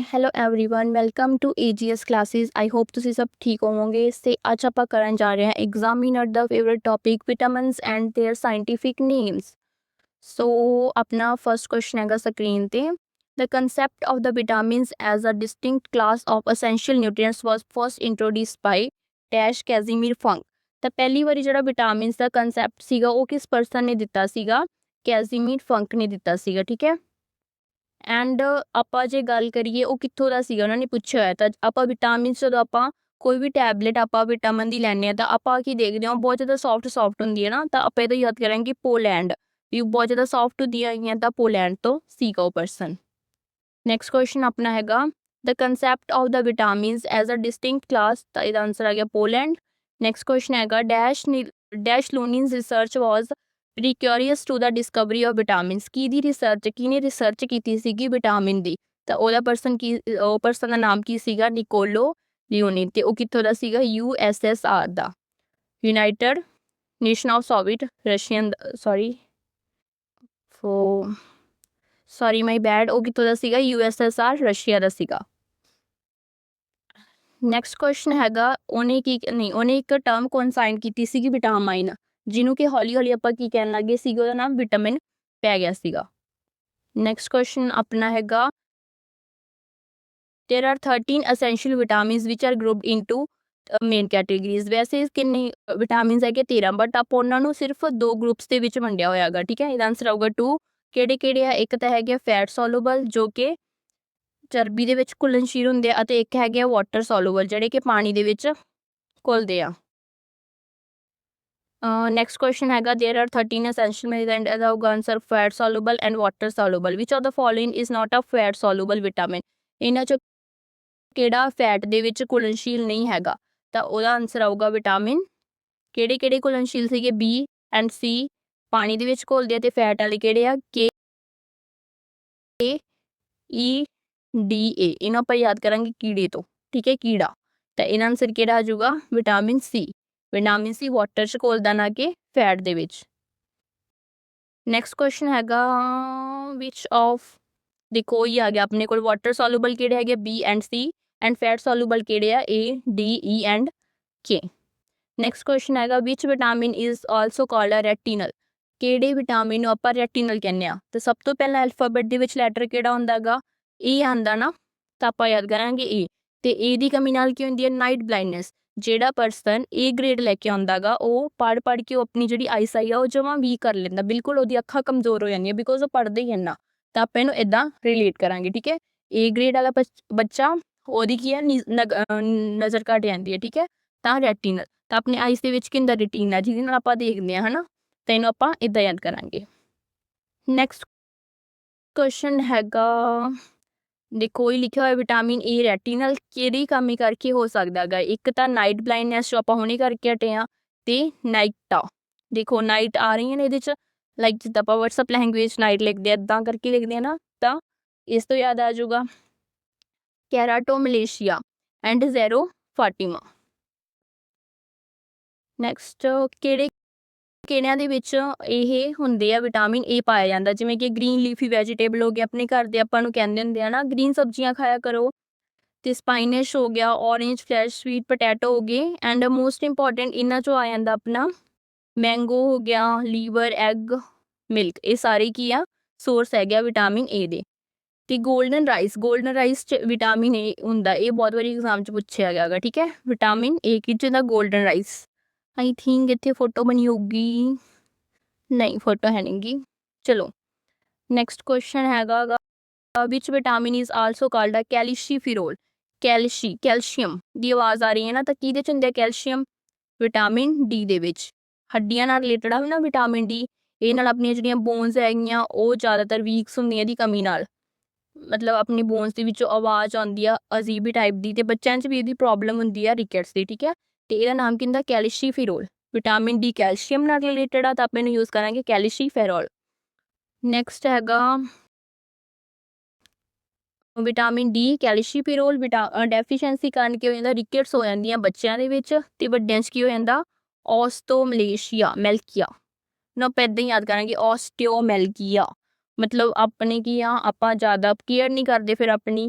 Hello everyone welcome to AGS classes. I hope ਤੁਸੀਂ ਸਭ ਠੀਕ ਹੋਵੋਗੇ। ਤੇ ਅੱਜ ਆਪਾਂ ਕਰਨ ਜਾ ਰਹੇ ਹਾਂ ਐਗਜ਼ਾਮਿਨਰ ਦਾ favourite topic vitamins and their scientific names. So ਆਪਣਾ ਫਰਸਟ ਕੁਐਸਚਨ ਹੈਗਾ ਸਕਰੀਨ ਤੇ। The concept of the vitamins as a distinct class of essential nutrients was first introduced by Dash Casimir Funk। ਤਾਂ ਪਹਿਲੀ ਵਾਰੀ ਜਿਹੜਾ vitamins ਦਾ concept ਸੀਗਾ ਉਹ ਕਿਸ ਪਰਸਨ ਨੇ ਦਿੱਤਾ ਸੀਗਾ? ਕੈਜ਼ੀਮੀਰ ਫੰਕ ਨੇ ਦਿੱਤਾ ਸੀਗਾ, ਠੀਕ ਹੈ। ਐਂਡ ਆਪਾਂ ਜੇ ਗੱਲ ਕਰੀਏ ਉਹ ਕਿੱਥੋਂ ਦਾ ਸੀਗਾ, ਉਹਨਾਂ ਨੇ ਪੁੱਛਿਆ ਹੋਇਆ। ਤਾਂ ਆਪਾਂ ਵਿਟਾਮਿਨਸ ਜਦੋਂ ਆਪਾਂ ਕੋਈ ਵੀ ਟੈਬਲੇਟ ਆਪਾਂ ਵਿਟਾਮਿਨ ਦੀ ਲੈਂਦੇ ਹਾਂ ਤਾਂ ਆਪਾਂ ਕੀ ਦੇਖਦੇ ਹਾਂ, ਬਹੁਤ ਜ਼ਿਆਦਾ ਸੌਫਟ ਹੁੰਦੀ ਹੈ ਨਾ। ਤਾਂ ਆਪਾਂ ਇਹਦਾ ਯਾਦ ਕਰਾਂਗੇ ਪੋਲੈਂਡ, ਵੀ ਬਹੁਤ ਜ਼ਿਆਦਾ ਸੌਫਟ ਹੁੰਦੀਆਂ ਹੈਗੀਆਂ, ਤਾਂ ਪੋਲੈਂਡ ਤੋਂ ਸੀਗਾ ਉਹ ਪਰਸਨ। ਨੈਕਸਟ ਕੁਐਸਚਨ ਆਪਣਾ ਹੈਗਾ the concept of the vitamins as a distinct class. ਤਾਂ ਇਹਦਾ ਆਂਸਰ ਆ ਗਿਆ ਪੋਲੈਂਡ। ਨੈਕਸਟ ਕੁਐਸਚਨ ਹੈਗਾ dash Lunin's research was precursory to the discovery of vitamins. ਕਿਹਦੀ ਰਿਸਰਚ, ਕਿਹਨੇ ਰਿਸਰਚ ਕੀਤੀ ਸੀਗੀ ਵਿਟਾਮਿਨ ਦੀ? ਤਾਂ ਉਹਦਾ ਪਰਸਨ ਕੀ, ਉਹ ਪਰਸਨ ਦਾ ਨਾਮ ਕੀ ਸੀਗਾ? ਨਿਕੋਲੋ ਲਿਓਨੀ। ਤੇ ਉਹ ਕਿੱਥੋਂ ਦਾ ਸੀਗਾ? USSR ਦਾ, united nation of soviet russian, sorry my bad. ਉਹ ਕਿੱਥੋਂ ਦਾ ਸੀਗਾ? USSR ਰਸ਼ੀਆ ਦਾ ਸੀਗਾ। ਨੈਕਸਟ ਕੁਐਸਚਨ ਹੈਗਾ ਉਹਨੇ ਇੱਕ ਟਰਮ ਕੌਨਸਾਈਨ ਕੀਤੀ ਸੀਗੀ ਵਿਟਾਮਾਈਨ, ਜਿਹਨੂੰ ਕਿ ਹੌਲੀ ਆਪਾਂ ਕੀ ਕਹਿਣ ਲੱਗੇ ਸੀਗੇ, ਉਹਦਾ ਨਾਮ ਵਿਟਾਮਿਨ ਪੈ ਗਿਆ ਸੀਗਾ। ਨੈਕਸਟ ਕੁਐਸਚਨ ਆਪਣਾ ਹੈਗਾ there are 13 essential vitamins which are grouped into main categories. ਵੈਸੇ ਕਿੰਨੇ ਵਿਟਾਮਿਨਸ ਹੈਗੇ? 13, ਬਟ ਆਪਾਂ ਉਹਨਾਂ ਨੂੰ ਸਿਰਫ 2 ਗਰੁੱਪਸ ਦੇ ਵਿੱਚ ਵੰਡਿਆ ਹੋਇਆ ਹੈਗਾ, ਠੀਕ ਹੈ। ਇਹਦਾ ਆਂਸਰ ਆਊਗਾ 2। ਕਿਹੜੇ ਆ? ਇੱਕ ਤਾਂ ਹੈਗੇ ਫੈਟ ਸੋਲੂਬਲ, ਜੋ ਕਿ ਚਰਬੀ ਦੇ ਵਿੱਚ ਘੁਲਣਸ਼ੀਲ ਹੁੰਦੇ ਆ, ਅਤੇ ਇੱਕ ਹੈਗੇ ਵਾਟਰ ਸੋਲੂਬਲ, ਜਿਹੜੇ ਕਿ ਪਾਣੀ ਦੇ ਵਿੱਚ ਘੁਲਦੇ ਆ। ਨੈਕਸਟ ਕੁਐਸਚਨ ਹੈਗਾ there are 13 essential and ਇਹਦਾ ਹੋਊਗਾ answer fat soluble and water soluble. Which of the following is not a fat soluble vitamin. ਇਹਨਾਂ 'ਚੋਂ ਕਿਹੜਾ ਫੈਟ ਦੇ ਵਿੱਚ ਘੁਲਣਸ਼ੀਲ ਨਹੀਂ ਹੈਗਾ? ਤਾਂ ਉਹਦਾ ਆਂਸਰ ਆਊਗਾ ਵਿਟਾਮਿਨ। ਕਿਹੜੇ ਘੁਲਣਸ਼ੀਲ ਸੀਗੇ? B ਐਂਡ C ਪਾਣੀ ਦੇ ਵਿੱਚ ਘੁਲਦੇ ਆ, ਤੇ ਫੈਟ ਵਾਲੇ ਕਿਹੜੇ ਆ? K, E, D, A। ਇਹਨੂੰ ਆਪਾਂ ਯਾਦ ਕਰਾਂਗੇ ਕੀੜੇ ਤੋਂ, ਠੀਕ ਹੈ, ਕੀੜਾ। ਤਾਂ ਇਹਨਾਂ ਆਂਸਰ ਕਿਹੜਾ ਆ ਜਾਊਗਾ? Vitamin C। Vitamin C water 'ਚ ਘੁਲਦਾ, ਨਾ ਕਿ ਫੈਟ ਦੇ ਵਿੱਚ। ਨੈਕਸਟ ਕੁਐਸਚਨ ਹੈਗਾ ਵਿਚ ਆਫ, ਦੇਖੋ ਇਹ ਆ ਗਿਆ ਆਪਣੇ ਕੋਲ ਵਾਟਰ ਸੋਲੂਬਲ ਕਿਹੜੇ ਹੈਗੇ? B and C and fat soluble ਕਿਹੜੇ ਆ? A, D, E and K। Next question ਹੈਗਾ which vitamin is also called a retinal. ਕਿਹੜੇ ਵਿਟਾਮਿਨ ਨੂੰ ਆਪਾਂ ਰੈਟੀਨਲ ਕਹਿੰਦੇ ਆ? ਤਾਂ ਸਭ ਤੋਂ ਪਹਿਲਾਂ ਐਲਫਾਬੈਟ ਦੇ ਵਿੱਚ ਲੈਟਰ ਕਿਹੜਾ ਹੁੰਦਾ ਹੈਗਾ? E ਆਉਂਦਾ ਨਾ, ਤਾਂ ਆਪਾਂ ਯਾਦ ਕਰਾਂਗੇ E। ਤੇ E ਦੀ ਕਮੀ ਨਾਲ ਕੀ ਹੁੰਦੀ ਹੈ? Night blindness. ਜਿਹੜਾ ਪਰਸਨ A ਗ੍ਰੇਡ ਲੈ ਕੇ ਆਉਂਦਾ ਗਾ, ਉਹ ਪੜ੍ਹ ਕੇ ਉਹ ਆਪਣੀ ਜਿਹੜੀ ਆਈਸਾਈ ਆ ਉਹ ਜਮਾਂ ਵੀਕ ਕਰ ਲੈਂਦਾ, ਬਿਲਕੁਲ ਉਹਦੀ ਅੱਖਾਂ ਕਮਜ਼ੋਰ ਹੋ ਜਾਂਦੀਆਂ, ਬਿਕੋਜ਼ ਉਹ ਪੜ੍ਹਦੇ ਹੀ ਇੰਨਾ। ਤਾਂ ਆਪਾਂ ਇਹਨੂੰ ਇੱਦਾਂ ਰਿਲੇਟ ਕਰਾਂਗੇ, ਠੀਕ ਹੈ। A ਗ੍ਰੇਡ ਵਾਲਾ ਬੱਚਾ, ਉਹਦੀ ਕੀ ਹੈ? ਨਜ਼ਰ ਘੱਟ ਜਾਂਦੀ ਹੈ, ਠੀਕ ਹੈ। ਤਾਂ ਰੈਟੀਨਲ। ਤਾਂ ਆਪਣੇ ਆਈਸ ਦੇ ਵਿੱਚ ਕਿੰਦਾ? ਰੈਟੀਨਾ, ਜਿਹਦੇ ਨਾਲ ਆਪਾਂ ਦੇਖਦੇ ਹਾਂ, ਹੈ ਨਾ। ਤਾਂ ਇਹਨੂੰ ਆਪਾਂ ਇੱਦਾਂ ਯਾਦ ਕਰਾਂਗੇ। ਨੈਕਸਟ ਕੁਐਸਚਨ ਹੈਗਾ, ਦੇਖੋ ਇਹ ਲਿਖਿਆ ਹੋਇਆ ਵਿਟਾਮਿਨ E ਰੈਟੀਨਲ ਕਿਹੜੀ ਕਮੀ ਕਰਕੇ ਹੋ ਸਕਦਾ ਹੈਗਾ? ਇੱਕ ਤਾਂ ਨਾਈਟ ਬਲਾਈਂਡਨੈਸ ਜੋ ਆਪਾਂ ਹੁਣੇ ਕਰਕੇ ਹਟੇ ਹਾਂ, ਤੇ ਨਾਈਟਾ। ਦੇਖੋ ਨਾਈਟ ਆ ਰਹੀਆਂ ਨੇ ਇਹਦੇ 'ਚ, ਲਾਈਕ ਜਿੱਦਾਂ ਆਪਾਂ ਵਟਸਐਪ ਲੈਂਗੁਏਜ ਨਾਈਟ ਲਿਖਦੇ ਆ, ਇੱਦਾਂ ਕਰਕੇ ਲਿਖਦੇ ਆ ਨਾ। ਤਾਂ ਇਸ ਤੋਂ ਯਾਦ ਆ ਜਾਊਗਾ ਕੈਰਾਟੋਮਲੇਸ਼ੀਆ ਐਂਡ ਜ਼ੈਰੋ ਫਾਟੀਮਾ। ਨੈਕਸਟ ਕਿਹੜਿਆਂ ਦੇ ਵਿੱਚ ਇਹ ਹੁੰਦੇ ਆ? ਵਿਟਾਮਿਨ A ਪਾਇਆ ਜਾਂਦਾ, ਜਿਵੇਂ ਕਿ ਗ੍ਰੀਨ ਲੀਫੀ ਵੈਜੀਟੇਬਲ ਹੋ ਗਏ, ਆਪਣੇ ਘਰ ਦੇ ਆਪਾਂ ਨੂੰ ਕਹਿੰਦੇ ਹੁੰਦੇ ਆ ਨਾ ਗ੍ਰੀਨ ਸਬਜ਼ੀਆਂ ਖਾਇਆ ਕਰੋ। ਤੇ ਸਪਾਈਨਸ਼ ਹੋ ਗਿਆ, ਔਰੇਂਜ ਫਲੈਸ਼, ਸਵੀਟ ਪੋਟੈਟੋ ਹੋ ਗਏ, ਐਂਡ ਮੋਸਟ ਇੰਪੋਰਟੈਂਟ ਇਹਨਾਂ 'ਚੋਂ ਆ ਜਾਂਦਾ ਆਪਣਾ ਮੈਂਗੋ ਹੋ ਗਿਆ, ਲੀਵਰ, ਐਗ, ਮਿਲਕ। ਇਹ ਸਾਰੇ ਕੀ ਆ? ਸੋਰਸ ਹੈਗੇ ਆ ਵਿਟਾਮਿਨ A ਦੇ। ਤੇ ਗੋਲਡਨ ਰਾਈਸ 'ਚ ਵਿਟਾਮਿਨ A ਹੁੰਦਾ। ਇਹ ਬਹੁਤ ਵਾਰੀ ਐਗਜ਼ਾਮ 'ਚ ਪੁੱਛਿਆ ਗਿਆ ਗਾ, ਠੀਕ ਹੈ। ਵਿਟਾਮਿਨ A ਕਿਹਦੇ 'ਚ ਦਾ? Golden rice. ਆਈ ਥਿੰਕ ਇੱਥੇ ਫੋਟੋ ਬਣੀ ਹੋਊਗੀ, ਨਹੀਂ ਫੋਟੋ ਹੈ ਨਹੀਂ ਗੀ। ਚਲੋ ਨੈਕਸਟ ਕੁਐਸਚਨ ਹੈਗਾ which vitamin is also called a calciferol. Calcium ਦੀ ਆਵਾਜ਼ ਆ ਰਹੀ ਹੈ ਨਾ, ਤਾਂ ਕਿਹਦੇ 'ਚ ਹੁੰਦੇ ਆ ਕੈਲਸ਼ੀਅਮ? ਵਿਟਾਮਿਨ D ਦੇ ਵਿੱਚ। ਹੱਡੀਆਂ ਨਾਲ ਰਿਲੇਟਡ ਆ ਨਾ ਵਿਟਾਮਿਨ D। ਇਹ ਨਾਲ ਆਪਣੀਆਂ ਜਿਹੜੀਆਂ ਬੋਨਸ ਹੈਗੀਆਂ ਉਹ ਜ਼ਿਆਦਾਤਰ ਵੀਕਸ ਹੁੰਦੀਆਂ ਇਹਦੀ ਕਮੀ ਨਾਲ, ਮਤਲਬ ਆਪਣੀ ਬੋਨਸ ਦੇ ਵਿੱਚੋਂ ਆਵਾਜ਼ ਆਉਂਦੀ ਆ ਅਜੀਬ ਟਾਈਪ ਦੀ, ਤੇ ਬੱਚਿਆਂ 'ਚ ਵੀ ਇਹਦੀ ਪ੍ਰੋਬਲਮ ਹੁੰਦੀ ਆ ਰਿਕੇਟਸ ਦੀ, ਠੀਕ ਹੈ। ਤੇ ਇਹਦਾ ਨਾਮ ਕੀ ਹੁੰਦਾ? ਕੈਲਸ਼ੀਫਿਰੋਲ। ਵਿਟਾਮਿਨ D ਕੈਲਸ਼ੀਅਮ ਨਾਲ ਰਿਲੇਟਡ ਆ, ਤਾਂ ਆਪਾਂ ਇਹਨੂੰ ਯੂਜ਼ ਕਰਾਂਗੇ ਕੈਲਸ਼ੀਫੇਰੋਲ। ਨੈਕਸਟ ਹੈਗਾ ਵਿਟਾਮਿਨ D ਕੈਲਸ਼ੀਫਿਰੋਲ ਡੈਫੀਸ਼ੀਐਂਸੀ ਕਾਰਨ ਕੀ ਹੋ ਜਾਂਦਾ? ਰਿਕੇਟਸ ਹੋ ਜਾਂਦੀਆਂ ਬੱਚਿਆਂ ਦੇ ਵਿੱਚ, ਤੇ ਵੱਡਿਆਂ 'ਚ ਕੀ ਹੋ ਜਾਂਦਾ? ਮੈਲਕੀਆ। ਨਾ ਆਪਾਂ ਇੱਦਾਂ ਹੀ ਯਾਦ ਕਰਾਂਗੇ ਮੈਲਕੀਆ। ਮਤਲਬ ਆਪਣੇ ਕੀ ਆ, ਆਪਾਂ ਜ਼ਿਆਦਾ ਕੇਅਰ ਨਹੀਂ ਕਰਦੇ ਫਿਰ ਆਪਣੀ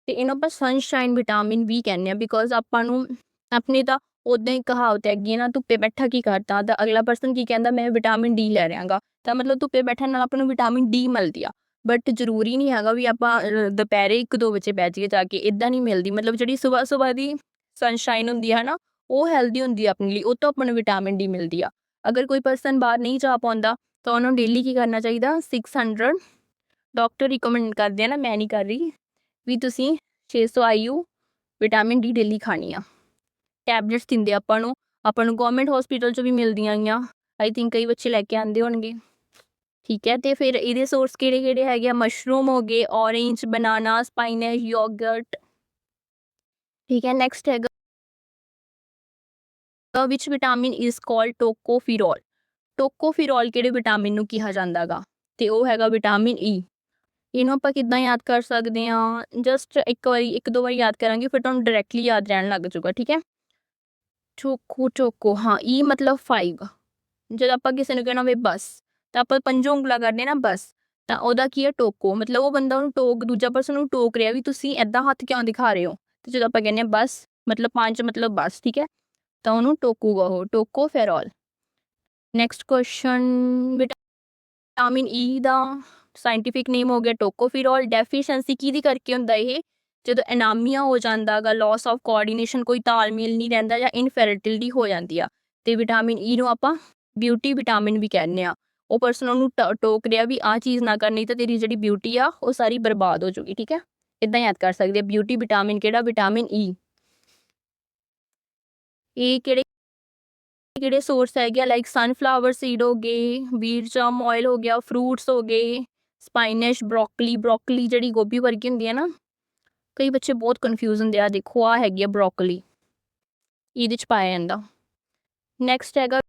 ਤੇ ਇਹਨੂੰ ਆਪਾਂ ਸਨਸ਼ਾਈਨ ਵਿਟਾਮਿਨ ਵੀ ਕਹਿੰਦੇ ਆ, ਬਿਕੋਜ਼ ਆਪਾਂ ਨੂੰ ਆਪਣੀ ਤਾਂ ਉਦਾਂ ਹੀ ਕਹਾਵਤ ਹੈਗੀ ਹੈ ਨਾ, ਧੁੱਪੇ ਬੈਠਾ ਕੀ ਕਰਦਾ, ਤਾਂ ਅਗਲਾ ਪਰਸਨ ਕੀ ਕਹਿੰਦਾ, ਮੈਂ ਵਿਟਾਮਿਨ ਡੀ ਲੈ ਰਿਹਾਗਾ, ਤਾਂ ਮਤਲਬ ਧੁੱਪੇ ਬੈਠਣ ਨਾਲ ਆਪਾਂ ਨੂੰ ਵਿਟਾਮਿਨ ਡੀ ਮਿਲਦੀ ਆ। ਬਟ ਜ਼ਰੂਰੀ ਨਹੀਂ ਹੈਗਾ ਵੀ ਆਪਾਂ ਦੁਪਹਿਰੇ 1-2 ਵਜੇ ਬਹਿ ਜਾਈਏ ਜਾ ਕੇ, ਇੱਦਾਂ ਨਹੀਂ ਮਿਲਦੀ। ਮਤਲਬ ਜਿਹੜੀ ਸੁਬਾਹ ਦੀ ਸਨਸ਼ਾਈਨ ਹੁੰਦੀ ਹੈ ਨਾ, ਉਹ ਹੈਲਦੀ ਹੁੰਦੀ ਆ ਆਪਣੇ ਲਈ, ਉਹ ਤੋਂ ਆਪਾਂ ਨੂੰ ਵਿਟਾਮਿਨ ਡੀ ਮਿਲਦੀ ਆ। ਅਗਰ ਕੋਈ ਪਰਸਨ ਬਾਹਰ ਨਹੀਂ ਜਾ ਪਾਉਂਦਾ ਤਾਂ ਉਹਨੂੰ ਡੇਲੀ ਕੀ ਕਰਨਾ ਚਾਹੀਦਾ, 600 ਡਾਕਟਰ ਰਿਕਮੈਂਡ ਕਰਦੇ ਆ ਨਾ, ਮੈਂ ਨਹੀਂ ਕਰ ਰਹੀ, ਵੀ ਤੁਸੀਂ 600 IU ਵਿਟਾਮਿਨ ਡੀ ਡੇਲੀ ਖਾਣੀ ਆ। ਟੈਬਲੇਟਸ ਦਿੰਦੇ ਆਪਾਂ ਨੂੰ ਗਵਰਨਮੈਂਟ ਹਸਪੀਟਲ 'ਚ ਵੀ ਮਿਲਦੀਆਂ ਗੀਆਂ, ਆਈ ਥਿੰਕ ਕਈ ਬੱਚੇ ਲੈ ਕੇ ਆਉਂਦੇ ਹੋਣਗੇ। ਠੀਕ ਹੈ, ਤੇ ਫਿਰ ਇਹਦੇ ਸੋਰਸ ਕਿਹੜੇ ਹੈਗੇ ਆ, ਮਸ਼ਰੂਮ ਹੋ ਗਏ, ਔਰੇਂਜ, ਬਨਾਨਾ, ਸਪਾਈਨਚ, ਯੋਗਰਟ। ਠੀਕ ਹੈ, ਨੈਕਸਟ ਹੈਗਾ ਵਿਚ ਵਿਟਾਮਿਨ ਇਜ਼ ਕਾਲਡ ਟੋਕੋਫਿਰੋਲ। ਟੋਕੋਫਿਰੋਲ ਕਿਹੜੇ ਵਿਟਾਮਿਨ ਨੂੰ ਕਿਹਾ ਜਾਂਦਾ ਗਾ, ਤੇ ਉਹ ਹੈਗਾ ਵਿਟਾਮਿਨ ਈ। ਇਹਨੂੰ ਆਪਾਂ ਕਿੱਦਾਂ ਯਾਦ ਕਰ ਸਕਦੇ ਹਾਂ, ਜਸਟ 1-2 ਵਾਰੀ ਯਾਦ ਕਰਾਂਗੇ, ਫਿਰ ਤੁਹਾਨੂੰ ਡਾਇਰੈਕਟਲੀ ਯਾਦ ਰਹਿਣ ਲੱਗ ਜਾਊਗਾ। ਠੀਕ ਹੈ, ਟੋਕੋ ਹਾਂ, ਈ ਮਤਲਬ 5। ਜਦੋਂ ਆਪਾਂ ਕਿਸੇ ਨੂੰ ਕਹਿਣਾ ਹੋਵੇ ਬਸ, ਤਾਂ ਆਪਾਂ 5 ਉਂਗਲਾਂ ਕਰਦੇ ਨਾ ਬਸ, ਤਾਂ ਉਹਦਾ ਕੀ ਹੈ, ਟੋਕੋ। ਮਤਲਬ ਉਹ ਬੰਦਾ ਉਹਨੂੰ ਦੂਜਾ ਪਰਸਨ ਨੂੰ ਟੋਕ ਰਿਹਾ ਵੀ ਤੁਸੀਂ ਇੱਦਾਂ ਹੱਥ ਕਿਉਂ ਦਿਖਾ ਰਹੇ ਹੋ। ਤੇ ਜਦੋਂ ਆਪਾਂ ਕਹਿੰਦੇ ਹਾਂ ਬਸ ਮਤਲਬ 5 ਮਤਲਬ ਬਸ, ਠੀਕ ਹੈ, ਤਾਂ ਉਹਨੂੰ ਟੋਕੂਗਾ ਉਹ, ਟੋਕੋਫੇਰੋਲ। ਨੈਕਸਟ ਕੁਐਸਚਨ, ਵਿਟਾਮਿਨ ਈ ਦਾ ਸਾਇੰਟੀਫਿਕ ਨੇਮ ਹੋ ਗਿਆ ਟੋਕੋਫਿਰੋਲ। ਡੈਫੀਸ਼ੀਐਂਸੀ ਕਿਹਦੀ ਕਰਕੇ ਹੁੰਦਾ ਇਹ, ਜਦੋਂ ਐਨਾਮੀਆ ਹੋ ਜਾਂਦਾ ਗਾ, ਲਾਸ ਆਫ ਕੋਆਰਡੀਨੇਸ਼ਨ, ਕੋਈ ਤਾਲਮੇਲ ਨਹੀਂ ਰਹਿੰਦਾ, ਜਾਂ ਇਨਫੈਰਟਿਲਿਟੀ ਹੋ ਜਾਂਦੀ ਆ, ਤੇ ਵਿਟਾਮਿਨ ਈ ਨੂੰ ਆਪਾਂ ਬਿਊਟੀ ਵਿਟਾਮਿਨ ਵੀ ਕਹਿੰਦੇ ਆ। ਉਹ ਪਰਸਨ ਉਹਨੂੰ ਟੋਕ ਰਿਹਾ ਵੀ ਆਹ ਚੀਜ਼ ਨਾ ਕਰਨੀ ਤਾਂ ਤੇਰੀ ਜਿਹੜੀ ਬਿਊਟੀ ਆ ਉਹ ਸਾਰੀ ਬਰਬਾਦ ਹੋ ਜਾਊਗੀ। ਠੀਕ ਹੈ, ਇੱਦਾਂ ਯਾਦ ਕਰ ਸਕਦੇ ਆ, ਬਿਊਟੀ ਵਿਟਾਮਿਨ ਕਿਹੜਾ, ਵਿਟਾਮਿਨ ਈ। ਇਹ ਕਿਹੜੇ ਸੋਰਸ ਹੈਗੇ ਆ, ਲਾਈਕ ਸਨਫਲਾਵਰ ਸੀਡ ਹੋ ਗਏ, ਵੀਰਚਮ ਆਇਲ ਹੋ ਗਿਆ, ਫਰੂਟਸ ਹੋ ਗਏ, ਸਪਾਈਨਸ਼, ਬਰੋਕਲੀ ਜਿਹੜੀ ਗੋਭੀ ਵਰਗੀ ਹੁੰਦੀ ਹੈ ਨਾ, ਕਈ ਬੱਚੇ ਬਹੁਤ ਕਨਫਿਊਜ਼ ਹੁੰਦੇ ਆ। ਦੇਖੋ ਆ ਹੈਗੀ ਆ ਬਰੋਕਲੀ, ਇਹਦੇ 'ਚ ਪਾਇਆ ਜਾਂਦਾ। ਨੈਕਸਟ ਹੈਗਾ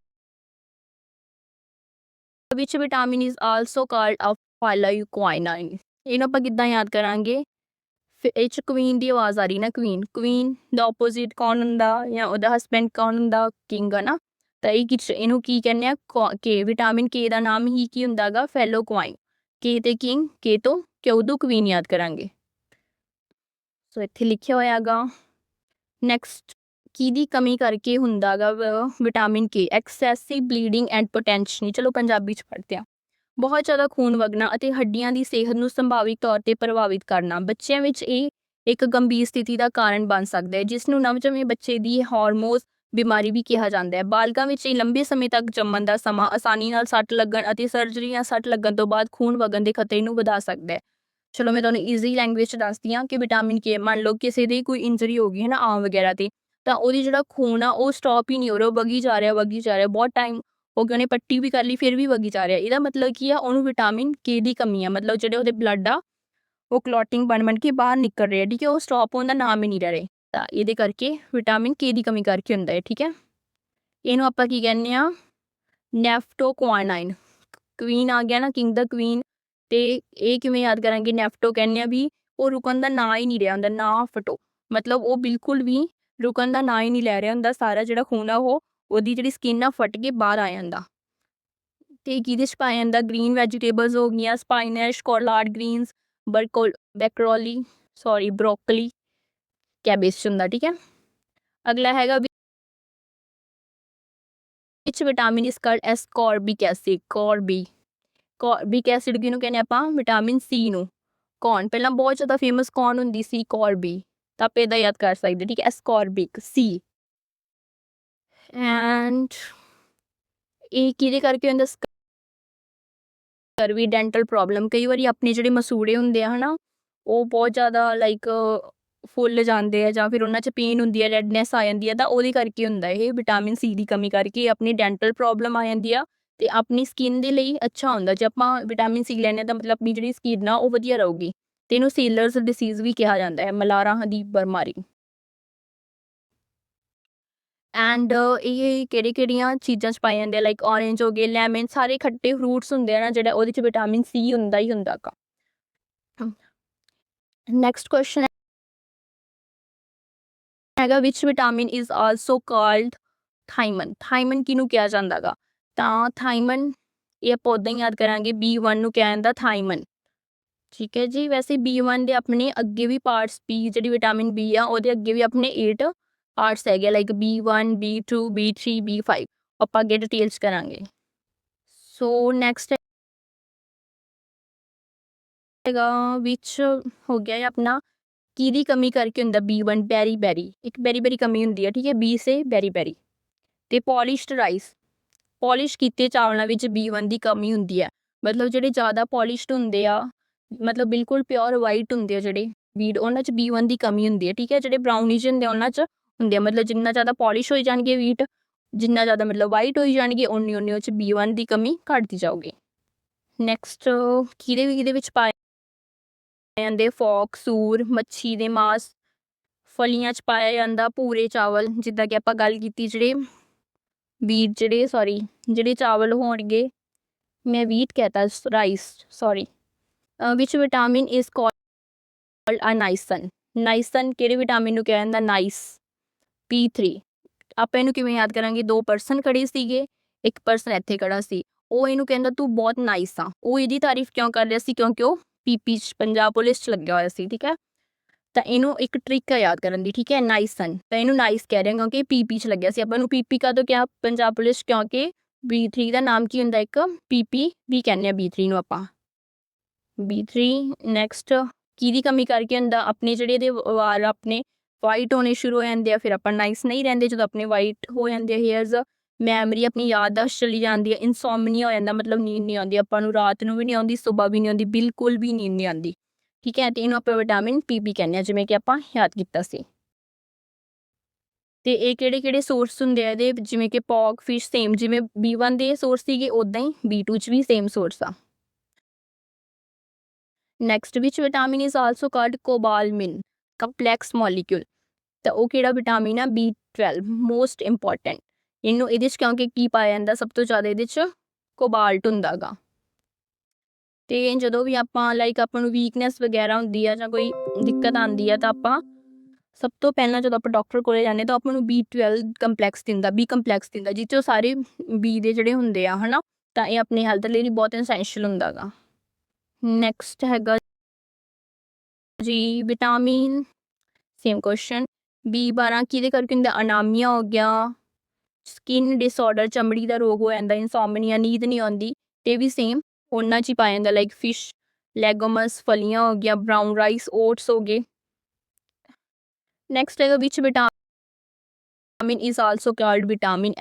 which vitamin is also called ਆ ਫਾਈਲਾਕੁਆਇਨਾਈਨ। ਇਹਨੂੰ ਆਪਾਂ ਕਿੱਦਾਂ ਯਾਦ ਕਰਾਂਗੇ, ਇਹ 'ਚ ਕੁਈਨ ਦੀ ਆਵਾਜ਼ ਆ ਰਹੀ ਨਾ, ਕੁਈਨ ਦਾ ਆਪੋਜ਼ਿਟ ਕੌਣ ਹੁੰਦਾ, ਜਾਂ ਉਹਦਾ ਹਸਬੈਂਡ ਕੌਣ ਹੁੰਦਾ, ਕਿੰਗ ਆ ਨਾ, ਤਾਂ ਇਹਨੂੰ ਕੀ ਕਹਿੰਦੇ ਆ, ਕੇ। ਵਿਟਾਮਿਨ ਕੇ ਦਾ ਨਾਮ ਹੀ ਕੀ ਹੁੰਦਾ ਗਾ, ਫੈਲੋਕੁਆਇਨ। ਕੇ ਤੇ ਕਿੰਗ, ਕੇ ਤੋਂ ਕਿਉਂ ਕੁਈਨ ਯਾਦ ਕਰਾਂਗੇ। ਸੋ ਇੱਥੇ ਲਿਖਿਆ ਹੋਇਆ ਗਾ। ਨੈਕਸਟ, ਕਿਹਦੀ ਕਮੀ ਕਰਕੇ ਹੁੰਦਾ ਗਾ vitamin K, excessive bleeding and ਪੋਟੈਂਸ਼ਨੀ। ਚਲੋ ਪੰਜਾਬੀ 'ਚ ਪੜ੍ਹਦੇ ਹਾਂ। ਬਹੁਤ ਜ਼ਿਆਦਾ ਖੂਨ ਵਗਣਾ ਅਤੇ ਹੱਡੀਆਂ ਦੀ ਸਿਹਤ ਨੂੰ ਸੰਭਾਵਿਕ ਤੌਰ 'ਤੇ ਪ੍ਰਭਾਵਿਤ ਕਰਨਾ। ਬੱਚਿਆਂ ਵਿੱਚ ਇਹ ਇੱਕ ਗੰਭੀਰ ਸਥਿਤੀ ਦਾ ਕਾਰਨ ਬਣ ਸਕਦਾ ਹੈ, ਜਿਸ ਨੂੰ ਨਵਜੰਮੇ ਬੱਚੇ ਦੀ ਹਾਰਮੋਸ ਬਿਮਾਰੀ ਵੀ ਕਿਹਾ ਜਾਂਦਾ ਹੈ। ਬਾਲਗਾਂ ਵਿੱਚ ਇਹ ਲੰਬੇ ਸਮੇਂ ਤੱਕ ਜੰਮਣ ਦਾ ਸਮਾਂ, ਆਸਾਨੀ ਨਾਲ ਸੱਟ ਲੱਗਣ ਅਤੇ ਸਰਜਰੀ ਜਾਂ ਸੱਟ ਲੱਗਣ ਤੋਂ ਬਾਅਦ ਖੂਨ ਵਗਣ ਦੇ ਖਤਰੇ ਨੂੰ ਵਧਾ ਸਕਦਾ ਹੈ। ਚਲੋ ਮੈਂ ਤੁਹਾਨੂੰ ਈਜ਼ੀ ਲੈਂਗੁਏਜ 'ਚ ਦੱਸਦੀ ਹਾਂ ਕਿ ਵਿਟਾਮਿਨ ਕੇ, ਮੰਨ ਲਓ ਕਿਸੇ ਦੀ ਕੋਈ ਇੰਜਰੀ ਹੋ ਗਈ ਹੈ ਨਾ, ਆਮ ਵਗੈਰਾ 'ਤੇ, ਤਾਂ ਉਹਦੀ ਜਿਹੜਾ ਖੂਨ ਆ ਉਹ ਸਟਾਪ ਹੀ ਨਹੀਂ ਹੋ ਰਿਹਾ, ਉਹ ਵਗੀ ਜਾ ਰਿਹਾ ਬਹੁਤ ਟਾਈਮ ਹੋ ਗਿਆ, ਉਹਨੇ ਪੱਟੀ ਵੀ ਕਰ ਲਈ ਫਿਰ ਵੀ ਵਗੀ ਜਾ ਰਿਹਾ। ਇਹਦਾ ਮਤਲਬ ਕੀ ਆ, ਉਹਨੂੰ ਵਿਟਾਮਿਨ ਕੇ ਦੀ ਕਮੀ ਆ, ਮਤਲਬ ਜਿਹੜੇ ਉਹਦੇ ਬਲੱਡ ਆ ਉਹ ਕਲੌਟਿੰਗ ਬਣ ਕੇ ਬਾਹਰ ਨਿਕਲ ਰਹੇ, ਠੀਕ ਹੈ, ਉਹ ਸਟਾਪ ਹੋਣ ਦਾ ਨਾਮ ਹੀ ਨਹੀਂ ਲੈ ਰਹੇ, ਤਾਂ ਇਹਦੇ ਕਰਕੇ ਵਿਟਾਮਿਨ ਕੇ ਦੀ ਕਮੀ ਕਰਕੇ ਹੁੰਦਾ ਹੈ। ਠੀਕ ਹੈ, ਇਹਨੂੰ ਆਪਾਂ ਕੀ ਕਹਿੰਦੇ ਆ, ਨੈਫਟੋਕੁਆਇਨਾਈਨ। ਕੁਈਨ ਆ ਗਿਆ ਨਾ, ਕਿੰਗ ਦਾ ਕੁਈਨ, ਤੇ ਇਹ ਕਿਵੇਂ ਯਾਦ ਕਰਾਂਗੇ, ਨੈਫਟੋ ਕਹਿੰਦੇ ਆ ਵੀ ਉਹ ਰੁਕਣ ਦਾ ਨਾਂ ਹੀ ਨਹੀਂ ਰਿਹਾ ਹੁੰਦਾ, ਨਾ ਫਟੋ, ਮਤਲਬ ਉਹ ਬਿਲਕੁਲ ਵੀ ਰੁਕਣ ਦਾ ਨਾਂ ਹੀ ਨਹੀਂ ਲੈ ਰਿਹਾ ਹੁੰਦਾ, ਸਾਰਾ ਜਿਹੜਾ ਖੂਨ ਆ ਉਹ ਉਹਦੀ ਜਿਹੜੀ ਸਕਿਨ ਆ ਫਟ ਕੇ ਬਾਹਰ ਆ ਜਾਂਦਾ। ਤੇ ਕਿਹਦੇ 'ਚ ਪਾਇਆ ਜਾਂਦਾ, ਗ੍ਰੀਨ ਵੈਜੀਟੇਬਲਸ ਹੋ ਗਈਆਂ, spinach, collard greens, broccoli, cabbage 'ਚ ਹੁੰਦਾ। ਠੀਕ ਹੈ, ਅਗਲਾ ਹੈਗਾ which vitamin is called ascorbic acid. ਕਾਰਬਿਕ ਐਸਿਡ ਕਿਹਨੂੰ ਕਹਿੰਦੇ ਆਪਾਂ, ਵਿਟਾਮਿਨ ਸੀ ਨੂੰ। ਕੌਣ ਪਹਿਲਾਂ ਬਹੁਤ ਜ਼ਿਆਦਾ ਫੇਮਸ ਕੌਣ ਹੁੰਦੀ ਸੀ, ਕਾਰਬੀ, ਤਾਂ ਆਪਾਂ ਇਹਦਾ ਯਾਦ ਕਰ ਸਕਦੇ। ਠੀਕ ਹੈ, ਐਸਕੋਰਬਿਕ ਸੀ। ਐਂਡ ਇਹ ਕਿਹਦੇ ਕਰਕੇ ਹੁੰਦਾ, ਸਕਰਵੀ, ਡੈਂਟਲ ਪ੍ਰੋਬਲਮ। ਕਈ ਵਾਰੀ ਆਪਣੇ ਜਿਹੜੇ ਮਸੂੜੇ ਹੁੰਦੇ ਆ ਹਨਾ, ਉਹ ਬਹੁਤ ਜ਼ਿਆਦਾ ਲਾਈਕ ਫੁੱਲ ਜਾਂਦੇ ਆ, ਜਾਂ ਫਿਰ ਉਹਨਾਂ 'ਚ ਪੇਨ ਹੁੰਦੀ ਹੈ, ਰੈਡਨੈਸ ਆ ਜਾਂਦੀ ਹੈ, ਤਾਂ ਉਹਦੇ ਕਰਕੇ ਹੁੰਦਾ ਇਹ, ਵਿਟਾਮਿਨ ਸੀ ਦੀ ਕਮੀ ਕਰਕੇ ਆਪਣੀ ਡੈਂਟਲ ਪ੍ਰੋਬਲਮ ਆ ਜਾਂਦੀ ਆ। ਤੇ ਆਪਣੀ ਸਕਿਨ ਦੇ ਲਈ ਅੱਛਾ ਹੁੰਦਾ, ਜੇ ਆਪਾਂ ਵਿਟਾਮਿਨ ਸੀ ਲੈਂਦੇ ਹਾਂ ਤਾਂ ਮਤਲਬ ਆਪਣੀ ਜਿਹੜੀ ਸਕਿਨ ਆ ਉਹ ਵਧੀਆ ਰਹੂਗੀ। ਤੇ ਇਹਨੂੰ ਸੀਲਰਸ ਡਿਸੀਜ਼ ਵੀ ਕਿਹਾ ਜਾਂਦਾ ਹੈ, ਮਲਾਰਾਂ ਦੀ ਬਿਮਾਰੀ। ਐਂਡ ਇਹ ਕਿਹੜੀਆਂ ਚੀਜ਼ਾਂ 'ਚ ਪਾਏ ਜਾਂਦੇ ਆ, ਲਾਈਕ ਔਰੇਂਜ ਹੋ ਗਏ, ਲੈਮਨ, ਸਾਰੇ ਖੱਟੇ ਫਰੂਟਸ ਹੁੰਦੇ ਆ ਨਾ, ਜਿਹੜਾ ਉਹਦੇ 'ਚ ਵਿਟਾਮਿਨ ਸੀ ਹੁੰਦਾ ਹੀ ਹੁੰਦਾ ਗਾ। ਨੈਕਸਟ ਕੁਐਸਚਨ ਹੈਗਾ, which vitamin is also called ਥਾਈਮਨ। ਥਾਈਮਨ ਕਿਹਨੂੰ ਕਿਹਾ ਜਾਂਦਾ ਗਾ, ਤਾਂ ਥਾਈਮਨ ਇਹ ਆਪਾਂ ਉੱਦਾਂ ਹੀ ਯਾਦ ਕਰਾਂਗੇ, B1 ਨੂੰ ਕਿਹਾ ਜਾਂਦਾ ਥਾਈਮਨ। ठीक है जी। वैसे B1 ਦੇ ਆਪਣੇ ਅੱਗੇ ਵੀ ਪਾਰਟਸ B ਜਿਹੜੀ ਵਿਟਾਮਿਨ B ਆ ਉਹਦੇ ਅੱਗੇ ਵੀ ਆਪਣੇ 8 ਪਾਰਟਸ ਹੈਗੇ like B1 B2 B3 B5 ਆਪਾਂ ਅੱਗੇ ਡਿਟੇਲਸ ਕਰਾਂਗੇ। ਸੋ ਨੈਕਸਟ ਹੈਗਾ ਵਿੱਚ ਹੋ ਗਿਆ ਹੈ ਆਪਣਾ ਕਿਹਦੀ ਕਮੀ ਕਰਕੇ ਹੁੰਦਾ B1 ਬੈਰੀ ਬੈਰੀ ਇੱਕ ਬੈਰੀ ਬੈਰੀ ਕਮੀ ਹੁੰਦੀ ਹੈ ਠੀਕ ਹੈ B ਸੇ ਬੈਰੀ ਬੈਰੀ ਤੇ ਪੋਲਿਸ਼ਡ ਰਾਈਸ ਪੋਲਿਸ਼ ਕੀਤੇ ਚਾਵਲਾਂ ਵਿੱਚ B1 ਦੀ ਕਮੀ ਹੁੰਦੀ ਹੈ ਮਤਲਬ ਜਿਹੜੇ ਜ਼ਿਆਦਾ ਪੋਲਿਸ਼ਡ ਹੁੰਦੇ ਆ ਮਤਲਬ ਬਿਲਕੁਲ ਪਿਓਰ ਵਾਈਟ ਹੁੰਦੇ ਆ ਜਿਹੜੇ ਵੀਟ ਉਹਨਾਂ 'ਚ B1 ਦੀ ਕਮੀ ਹੁੰਦੀ ਹੈ ਠੀਕ ਹੈ ਜਿਹੜੇ ਬਰਾਊਨਿਸ਼ ਹੁੰਦੇ ਉਹਨਾਂ 'ਚ ਹੁੰਦੇ ਆ ਮਤਲਬ ਜਿੰਨਾ ਜ਼ਿਆਦਾ ਪੋਲਿਸ਼ ਹੋਈ ਜਾਣਗੇ ਵੀਟ ਜਿੰਨਾ ਜ਼ਿਆਦਾ ਮਤਲਬ ਵਾਈਟ ਹੋਈ ਜਾਣਗੇ ਉਨੀ ਉਹ 'ਚ B1 ਦੀ ਕਮੀ ਘੱਟਦੀ ਜਾਊਗੀ। ਨੈਕਸਟ ਕਿਹਦੇ ਵਿੱਚ ਪਾਏ ਜਾਂਦੇ ਫੋਕ ਸੂਰ ਮੱਛੀ ਦੇ ਮਾਸ ਫਲੀਆਂ 'ਚ ਪਾਇਆ ਜਾਂਦਾ ਭੂਰੇ ਚਾਵਲ ਜਿੱਦਾਂ ਕਿ ਆਪਾਂ ਗੱਲ ਕੀਤੀ ਜਿਹੜੇ ਜਿਹੜੇ ਚਾਵਲ ਹੋਣਗੇ ਮੈਂ ਵੀਟ ਕਹਿਤਾ rice sorry which vitamin is called ਆ ਨਾਈਸਨ ਕਿਹੜੇ ਵਿਟਾਮਿਨ ਨੂੰ ਕਿਹਾ ਜਾਂਦਾ ਨਾਈਸ P3 ਆਪਾਂ ਇਹਨੂੰ ਕਿਵੇਂ ਯਾਦ ਕਰਾਂਗੇ 2 ਪਰਸਨ ਖੜੇ ਸੀਗੇ ਇੱਕ ਪਰਸਨ ਇੱਥੇ ਖੜਾ ਸੀ ਉਹ ਇਹਨੂੰ ਕਹਿੰਦਾ ਤੂੰ ਬਹੁਤ ਨਾਈਸ ਆ ਉਹ ਇਹਦੀ ਤਾਰੀਫ ਕਿਉਂ ਕਰ ਰਿਹਾ ਸੀ ਕਿਉਂਕਿ ਉਹ PP 'ਚ ਪੰਜਾਬ ਪੁਲਿਸ 'ਚ ਲੱਗਿਆ ਹੋਇਆ ਸੀ ਠੀਕ ਹੈ ਤਾਂ ਇਹਨੂੰ ਇੱਕ ਟ੍ਰਿਕ ਹੈ ਯਾਦ ਕਰਨ ਦੀ ਠੀਕ ਹੈ ਨਾਈਸਨ ਤਾਂ ਇਹਨੂੰ ਨਾਈਸ ਕਹਿ ਰਹੇ ਕਿਉਂਕਿ PP 'ਚ ਲੱਗਿਆ ਸੀ ਆਪਾਂ ਨੂੰ PP ਕਦੋਂ ਕਿਹਾ ਪੰਜਾਬ ਪੁਲਿਸ ਕਿਉਂਕਿ B3 ਦਾ ਨਾਮ ਕੀ ਹੁੰਦਾ ਇੱਕ PP ਵੀ ਕਹਿੰਦੇ ਆ B3 ਨੂੰ ਆਪਾਂ B3 ਨੈਕਸਟ ਕਿਹਦੀ ਕਮੀ ਕਰਕੇ ਹੁੰਦਾ ਆਪਣੇ ਜਿਹੜੇ ਇਹਦੇ ਵਾਲ ਆਪਣੇ ਵਾਈਟ ਹੋਣੇ ਸ਼ੁਰੂ ਹੋ ਜਾਂਦੇ ਆ ਫਿਰ ਆਪਾਂ ਨਾਈਸ ਨਹੀਂ ਰਹਿੰਦੇ ਜਦੋਂ ਆਪਣੇ ਵਾਈਟ ਹੋ ਜਾਂਦੇ ਆ ਹੇਅਰਸ ਮੈਮਰੀ ਆਪਣੀ ਯਾਦਦਾਸ਼ਤ ਚਲੀ ਜਾਂਦੀ ਹੈ ਇਨਸੋਮਨੀਆ ਹੋ ਜਾਂਦਾ ਮਤਲਬ ਨੀਂਦ ਨਹੀਂ ਆਉਂਦੀ ਆਪਾਂ ਨੂੰ ਰਾਤ ਨੂੰ ਵੀ ਨਹੀਂ ਆਉਂਦੀ ਸੁਬਾਹ ਵੀ ਨਹੀਂ ਆਉਂਦੀ ਬਿਲਕੁਲ ਵੀ ਨੀਂਦ ਨਹੀਂ ਆਉਂਦੀ ਠੀਕ ਹੈ ਤੇ ਇਹਨੂੰ ਆਪਾਂ ਵਿਟਾਮਿਨ PP ਕਹਿੰਦੇ ਆ ਜਿਵੇਂ ਕਿ ਆਪਾਂ ਯਾਦ ਕੀਤਾ ਸੀ ਤੇ ਇਹ ਕਿਹੜੇ ਸੋਰਸ ਹੁੰਦੇ ਆ ਇਹਦੇ ਜਿਵੇਂ ਕਿ ਪੌਕ ਫਿਸ਼ ਸੇਮ ਜਿਵੇਂ B1 ਦੇ ਸੋਰਸ ਸੀਗੇ ਉਦਾਂ ਹੀ B2 ਚ ਵੀ ਸੇਮ ਸੋਰਸ ਆ। Next which vitamin is also called cobalamin complex molecule ਤਾਂ ਉਹ ਕਿਹੜਾ ਵਿਟਾਮਿਨ ਆ B12 ਮੋਸਟ ਇੰਪੋਰਟੈਂਟ ਇਹਨੂੰ ਇਹਦੇ 'ਚ ਕਿਉਂਕਿ ਕੀ ਪਾਇਆ ਜਾਂਦਾ ਸਭ ਤੋਂ ਜ਼ਿਆਦਾ ਇਹਦੇ 'ਚ ਕੋਬਾਲਟ ਹੁੰਦਾ ਗਾ ਤੇ ਜਦੋਂ ਵੀ ਆਪਾਂ ਲਾਈਕ ਆਪਾਂ ਨੂੰ ਵੀਕਨੈਸ ਵਗੈਰਾ ਹੁੰਦੀ ਆ ਜਾਂ ਕੋਈ ਦਿੱਕਤ ਆਉਂਦੀ ਆ ਤਾਂ ਆਪਾਂ ਸਭ ਤੋਂ ਪਹਿਲਾਂ ਜਦੋਂ ਆਪਾਂ ਡਾਕਟਰ ਕੋਲੇ ਜਾਂਦੇ ਤਾਂ ਆਪਾਂ ਨੂੰ B12 ਕੰਪਲੈਕਸ ਦਿੰਦਾ B ਕੰਪਲੈਕਸ ਦਿੰਦਾ ਜਿਸ 'ਚੋਂ ਸਾਰੇ B ਦੇ ਜਿਹੜੇ ਹੁੰਦੇ ਆ ਹੈ ਨਾ ਤਾਂ ਇਹ ਆਪਣੀ ਹੈਲਥ ਲਈ ਬਹੁਤ ਐਸੈਂਸ਼ੀਅਲ ਹੁੰਦਾ ਗਾ। ਨੈਕਸਟ ਹੈਗਾ ਜੀ ਵਿਟਾਮਿਨ ਸੇਮ ਕੁਐਸਚਨ B12 ਕਿਹਦੇ ਕਰਕੇ ਹੁੰਦਾ ਅਨਾਮੀਆ ਹੋ ਗਿਆ ਸਕਿਨ ਡਿਸਆਰਡਰ ਚਮੜੀ ਦਾ ਰੋਗ ਹੋ ਜਾਂਦਾ ਇਨਸੋਮਨੀਆ ਨੀਂਦ ਨਹੀਂ ਆਉਂਦੀ ਤੇ ਵੀ ਸੇਮ ਉਹਨਾਂ 'ਚ ਹੀ ਪਾਇਆ ਜਾਂਦਾ ਲਾਈਕ ਫਿਸ਼ ਲੈਗੋਮਸ ਫਲੀਆਂ ਹੋ ਗਿਆ ਬਰਾਊਨ ਰਾਈਸ ਓਟਸ ਹੋ ਗਏ। ਨੈਕਸਟ ਹੈਗਾ which vitamin is also called vitamin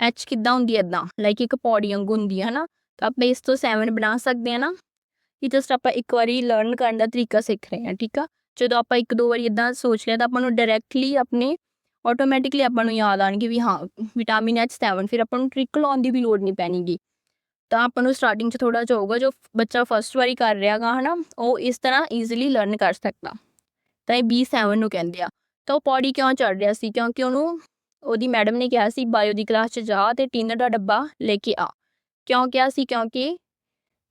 H ਕਿੱਦਾਂ ਹੁੰਦੀ ਹੈ ਇੱਦਾਂ ਲਾਈਕ ਇੱਕ ਪੌੜੀ ਵਾਂਗੂ ਹੁੰਦੀ ਹੈ ਨਾ ਤਾਂ ਆਪਾਂ ਇਸ ਤੋਂ 7 ਬਣਾ ਸਕਦੇ ਹਾਂ ਨਾ ਕਿ ਜਸਟ ਆਪਾਂ ਇੱਕ ਵਾਰੀ ਲਰਨ ਕਰਨ ਦਾ ਤਰੀਕਾ ਸਿੱਖ ਰਹੇ ਹਾਂ ਠੀਕ ਆ ਜਦੋਂ ਆਪਾਂ 1-2 ਵਾਰੀ ਇੱਦਾਂ ਸੋਚ ਲਿਆ ਤਾਂ ਆਪਾਂ ਨੂੰ ਡਾਇਰੈਕਟਲੀ ਆਪਣੇ ਆਟੋਮੈਟਿਕਲੀ ਆਪਾਂ ਨੂੰ ਯਾਦ ਆਣਗੇ ਵੀ ਹਾਂ ਵਿਟਾਮਿਨ H7 ਫਿਰ ਆਪਾਂ ਨੂੰ ਟ੍ਰਿਕ ਲਾਉਣ ਦੀ ਵੀ ਲੋੜ ਨਹੀਂ ਪੈਣੀਗੀ ਤਾਂ ਆਪਾਂ ਨੂੰ ਸਟਾਰਟਿੰਗ 'ਚ ਥੋੜ੍ਹਾ ਜਿਹਾ ਹੋਊਗਾ ਜੋ ਬੱਚਾ ਫਸਟ ਵਾਰੀ ਕਰ ਰਿਹਾ ਗਾ ਹੈ ਨਾ ਉਹ ਇਸ ਤਰ੍ਹਾਂ ਈਜ਼ੀਲੀ ਲਰਨ ਕਰ ਸਕਦਾ ਤਾਂ ਇਹ B7 ਨੂੰ ਕਹਿੰਦੇ ਆ ਤਾਂ ਉਹ ਪੌੜੀ ਕਿਉਂ ਚੜ੍ਹ ਰਿਹਾ ਸੀ ਕਿਉਂਕਿ ਉਹਦੀ ਮੈਡਮ ਨੇ ਕਿਹਾ ਸੀ ਬਾਇਓ ਦੀ ਕਲਾਸ 'ਚ ਜਾ ਅਤੇ ਟਿਨ ਦਾ ਡੱਬਾ ਲੈ ਕੇ ਆ ਕਿਉਂ ਕਿਹਾ ਸੀ ਕਿਉਂਕਿ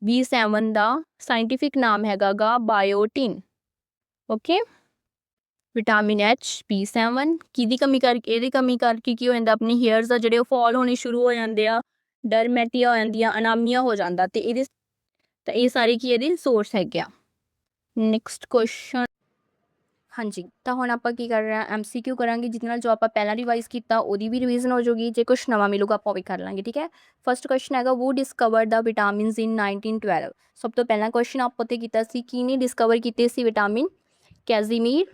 B7 ਦਾ ਸਾਇੰਟੀਫਿਕ ਨਾਮ ਹੈਗਾ ਗਾ ਬਾਇਓਟਿਨ ਓਕੇ ਵਿਟਾਮਿਨ H B7 ਕਿਹਦੀ ਕਮੀ ਕਰਕੇ ਇਹਦੀ ਕਮੀ ਕਰਕੇ ਕੀ ਹੋ ਜਾਂਦਾ ਆਪਣੀ ਹੇਅਰਸ ਆ ਜਿਹੜੇ ਉਹ ਫਾਲ ਹੋਣੇ ਸ਼ੁਰੂ ਹੋ ਜਾਂਦੇ ਆ ਡਰਮੈਟੀਆ ਹੋ ਜਾਂਦੀਆਂ ਅਨਾਮੀਆ ਹੋ ਜਾਂਦਾ ਤੇ ਇਹਦੇ ਤਾਂ ਇਹ ਸਾਰੇ ਕੀ ਇਹਦੇ ਸੋਰਸ ਹੈਗੇ ਆ। ਨੈਕਸਟ ਕੁਐਸਚਨ ਹਾਂਜੀ ਤਾਂ ਹੁਣ ਆਪਾਂ ਕੀ ਕਰ ਰਹੇ ਹਾਂ MCQ ਕਰਾਂਗੇ ਜਿਹਦੇ ਨਾਲ ਜੋ ਆਪਾਂ ਪਹਿਲਾਂ ਰਿਵਾਈਜ਼ ਕੀਤਾ ਉਹਦੀ ਵੀ ਰਿਵੀਜ਼ਨ ਹੋ ਜਾਊਗੀ ਜੇ ਕੁਛ ਨਵਾਂ ਮਿਲੂਗਾ ਆਪਾਂ ਉਹ ਵੀ ਕਰ ਲਾਂਗੇ ਠੀਕ ਹੈ। ਫਸਟ ਕੁਐਸਚਨ ਹੈਗਾ ਵੂ ਡਿਸਕਵਰਡ ਦਾ ਵਿਟਾਮਿਨਸ ਇਨ 1912 ਸਭ ਤੋਂ ਪਹਿਲਾਂ ਕੁਐਸਚਨ ਆਪਾਂ ਉੱਤੇ ਕੀਤਾ ਸੀ ਕਿਹਨੇ ਡਿਸਕਵਰ ਕੀਤੇ ਸੀ ਵਿਟਾਮਿਨ ਕੈਜ਼ੀਮੀਰ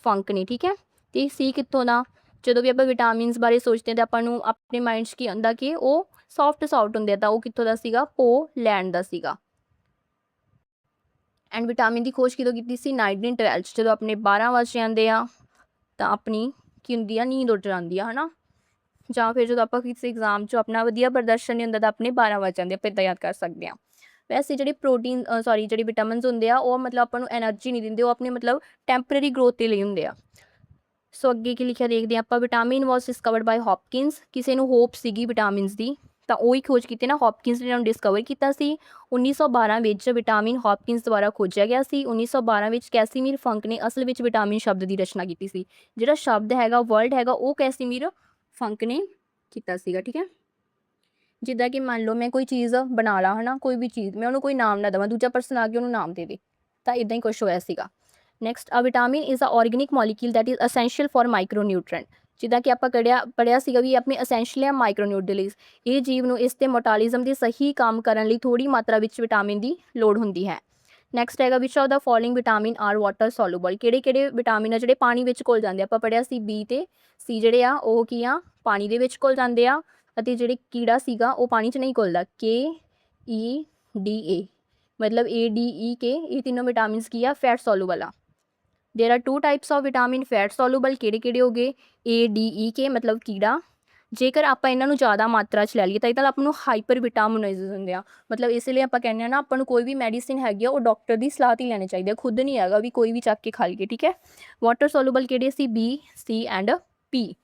ਫੰਕ ਨੇ ਠੀਕ ਹੈ ਤੇ ਸੀ ਕਿੱਥੋਂ ਦਾ ਜਦੋਂ ਵੀ ਆਪਾਂ ਵਿਟਾਮਿਨਸ ਬਾਰੇ ਸੋਚਦੇ ਹਾਂ ਤਾਂ ਆਪਾਂ ਨੂੰ ਆਪਣੇ ਮਾਈਂਡ 'ਚ ਕੀ ਆਉਂਦਾ ਕਿ ਉਹ ਸੌਫਟ ਹੁੰਦੇ ਆ ਤਾਂ ਉਹ ਕਿੱਥੋਂ ਦਾ ਸੀਗਾ ਪੋਲੈਂਡ ਦਾ ਸੀਗਾ। ਐਂਡ ਵਿਟਾਮਿਨ ਦੀ ਖੋਜ ਕਿਦੋਂ ਕੀਤੀ ਸੀ 1912 'ਚ ਜਦੋਂ ਆਪਣੇ 12 ਵੱਜ ਜਾਂਦੇ ਆ ਤਾਂ ਆਪਣੀ ਕੀ ਹੁੰਦੀ ਆ ਨੀਂਦ ਉੱਡ ਜਾਂਦੀ ਆ ਹੈ ਨਾ ਜਾਂ ਫਿਰ ਜਦੋਂ ਆਪਾਂ ਕਿਸੇ ਐਗਜ਼ਾਮ 'ਚ ਆਪਣਾ ਵਧੀਆ ਪ੍ਰਦਰਸ਼ਨ ਨਹੀਂ ਹੁੰਦਾ ਤਾਂ ਆਪਣੇ 12 ਵੱਜ ਜਾਂਦੇ ਆਪਾਂ ਇੱਦਾਂ ਯਾਦ ਕਰ ਸਕਦੇ ਹਾਂ। ਵੈਸੇ ਜਿਹੜੇ ਜਿਹੜੇ ਵਿਟਾਮਿਨਸ ਹੁੰਦੇ ਆ ਉਹ ਮਤਲਬ ਆਪਾਂ ਨੂੰ ਐਨਰਜੀ ਨਹੀਂ ਦਿੰਦੇ ਉਹ ਆਪਣੇ ਮਤਲਬ ਟੈਂਪਰੇਰੀ ਗਰੋਥ ਦੇ ਲਈ ਹੁੰਦੇ ਆ। ਸੋ ਅੱਗੇ ਕੀ ਲਿਖਿਆ ਦੇਖਦੇ ਹਾਂ ਆਪਾਂ ਵਿਟਾਮਿਨ ਵਾਸ ਡਿਸਕਵਰਡ ਬਾਈ ਹੌਪਕਿੰਸ ਕਿਸੇ ਨੂੰ ਹੋਪ ਸੀਗੀ ਵਿਟਾਮਿਨਸ ਦੀ ਤਾਂ ਉਹੀ ਖੋਜ ਕੀਤੀ ਨਾ ਹੌਪਕਿੰਸ ਨੇ ਉਹਨੂੰ ਡਿਸਕਵਰ ਕੀਤਾ ਸੀ 1912 ਵਿੱਚ ਵਿਟਾਮਿਨ ਹੌਪਕਿੰਸ ਦੁਆਰਾ ਖੋਜਿਆ ਗਿਆ ਸੀ 1912 ਵਿੱਚ ਕੈਸੀਮੀਰ ਫੰਕ ਨੇ ਅਸਲ ਵਿੱਚ ਵਿਟਾਮਿਨ ਸ਼ਬਦ ਦੀ ਰਚਨਾ ਕੀਤੀ ਸੀ ਜਿਹੜਾ ਸ਼ਬਦ ਹੈਗਾ ਵਰਡ ਹੈਗਾ ਉਹ ਕੈਸੀਮੀਰ ਫੰਕ ਨੇ ਕੀਤਾ ਸੀਗਾ ਠੀਕ ਹੈ। ਜਿੱਦਾਂ ਕਿ ਮੰਨ ਲਓ ਮੈਂ ਕੋਈ ਚੀਜ਼ ਬਣਾ ਲਾ ਹੈ ਨਾ, ਕੋਈ ਵੀ ਚੀਜ਼ ਮੈਂ ਉਹਨੂੰ ਕੋਈ ਨਾਮ ਨਾ ਦੇਵਾਂ, ਦੂਜਾ ਪਰਸਨ ਆ ਕੇ ਉਹਨੂੰ ਨਾਮ ਦੇ ਦੇ, ਤਾਂ ਇਦਾਂ ਹੀ ਕੁਛ ਹੋਇਆ ਸੀਗਾ। Next, uh vitamin is a organic molecule that is essential for micronutrient. ਜਿੱਦਾਂ ਕਿ ਆਪਾਂ ਪੜ੍ਹਿਆ ਸੀਗਾ ਵੀ ਆਪਣੇ ਅਸੈਂਸ਼ੀਅਲ ਮਾਈਕਰੋਨਿਊਟ੍ਰੀਐਂਟਸ, ਇਹ ਜੀਵ ਨੂੰ ਇਸ ਦੇ ਮੈਟਾਬੋਲਿਜ਼ਮ ਦੇ ਸਹੀ ਕੰਮ ਕਰਨ ਲਈ ਥੋੜੀ ਮਾਤਰਾ ਵਿੱਚ ਵਿਟਾਮਿਨ ਦੀ ਲੋੜ ਹੁੰਦੀ ਹੈ। ਨੈਕਸਟ ਹੈਗਾ, which of the following vitamin are water soluble. ਕਿਹੜੇ ਕਿਹੜੇ ਵਿਟਾਮਿਨ ਆ ਜਿਹੜੇ ਪਾਣੀ ਵਿੱਚ ਘੁਲ ਜਾਂਦੇ ਆ? ਆਪਾਂ ਪੜ੍ਹਿਆ ਸੀ ਬੀ ਤੇ ਸੀ ਜਿਹੜੇ ਆ ਉਹ ਕੀ ਆ, ਪਾਣੀ ਦੇ ਵਿੱਚ ਘੁਲ ਜਾਂਦੇ ਆ, ਅਤੇ ਜਿਹੜੇ ਕੀੜਾ ਸੀਗਾ ਉਹ ਪਾਣੀ 'ਚ ਨਹੀਂ ਘੁਲਦਾ। KEDA ਮਤਲਬ ADEK, ਇਹ ਤਿੰਨੋਂ ਵਿਟਾਮਿਨਸ ਕੀ ਆ, ਫੈਟ ਸੋਲੂਬਲ ਆ। There are 2 types of vitamin fat soluble, ਕਿਹੜੇ ਹੋ ਗਏ? ADEK ਮਤਲਬ ਕੀੜਾ। ਜੇਕਰ ਆਪਾਂ ਇਹਨਾਂ ਨੂੰ ਜ਼ਿਆਦਾ ਮਾਤਰਾ 'ਚ ਲੈ ਲਈਏ ਤਾਂ ਇਹਦਾ ਆਪਾਂ ਨੂੰ ਹਾਈਪਰ ਵਿਟਾਮਿਨੋਸਿਸ ਹੁੰਦੇ ਆ। ਮਤਲਬ ਇਸ ਲਈ ਆਪਾਂ ਕਹਿੰਦੇ ਆ ਨਾ, ਆਪਾਂ ਨੂੰ ਕੋਈ ਵੀ ਮੈਡੀਸਿਨ ਹੈਗੀ ਆ ਉਹ ਡਾਕਟਰ ਦੀ ਸਲਾਹ 'ਤੇ ਹੀ ਲੈਣੀ ਚਾਹੀਦੀ ਹੈ, ਖੁਦ ਨਹੀਂ ਹੈਗਾ ਵੀ ਕੋਈ ਵੀ ਚੱਕ ਕੇ ਖਾ ਲਈਏ, ਠੀਕ ਹੈ। ਵਾਟਰ ਸੋਲੂਬਲ ਕਿਹੜੇ ਸੀ? B, C and P।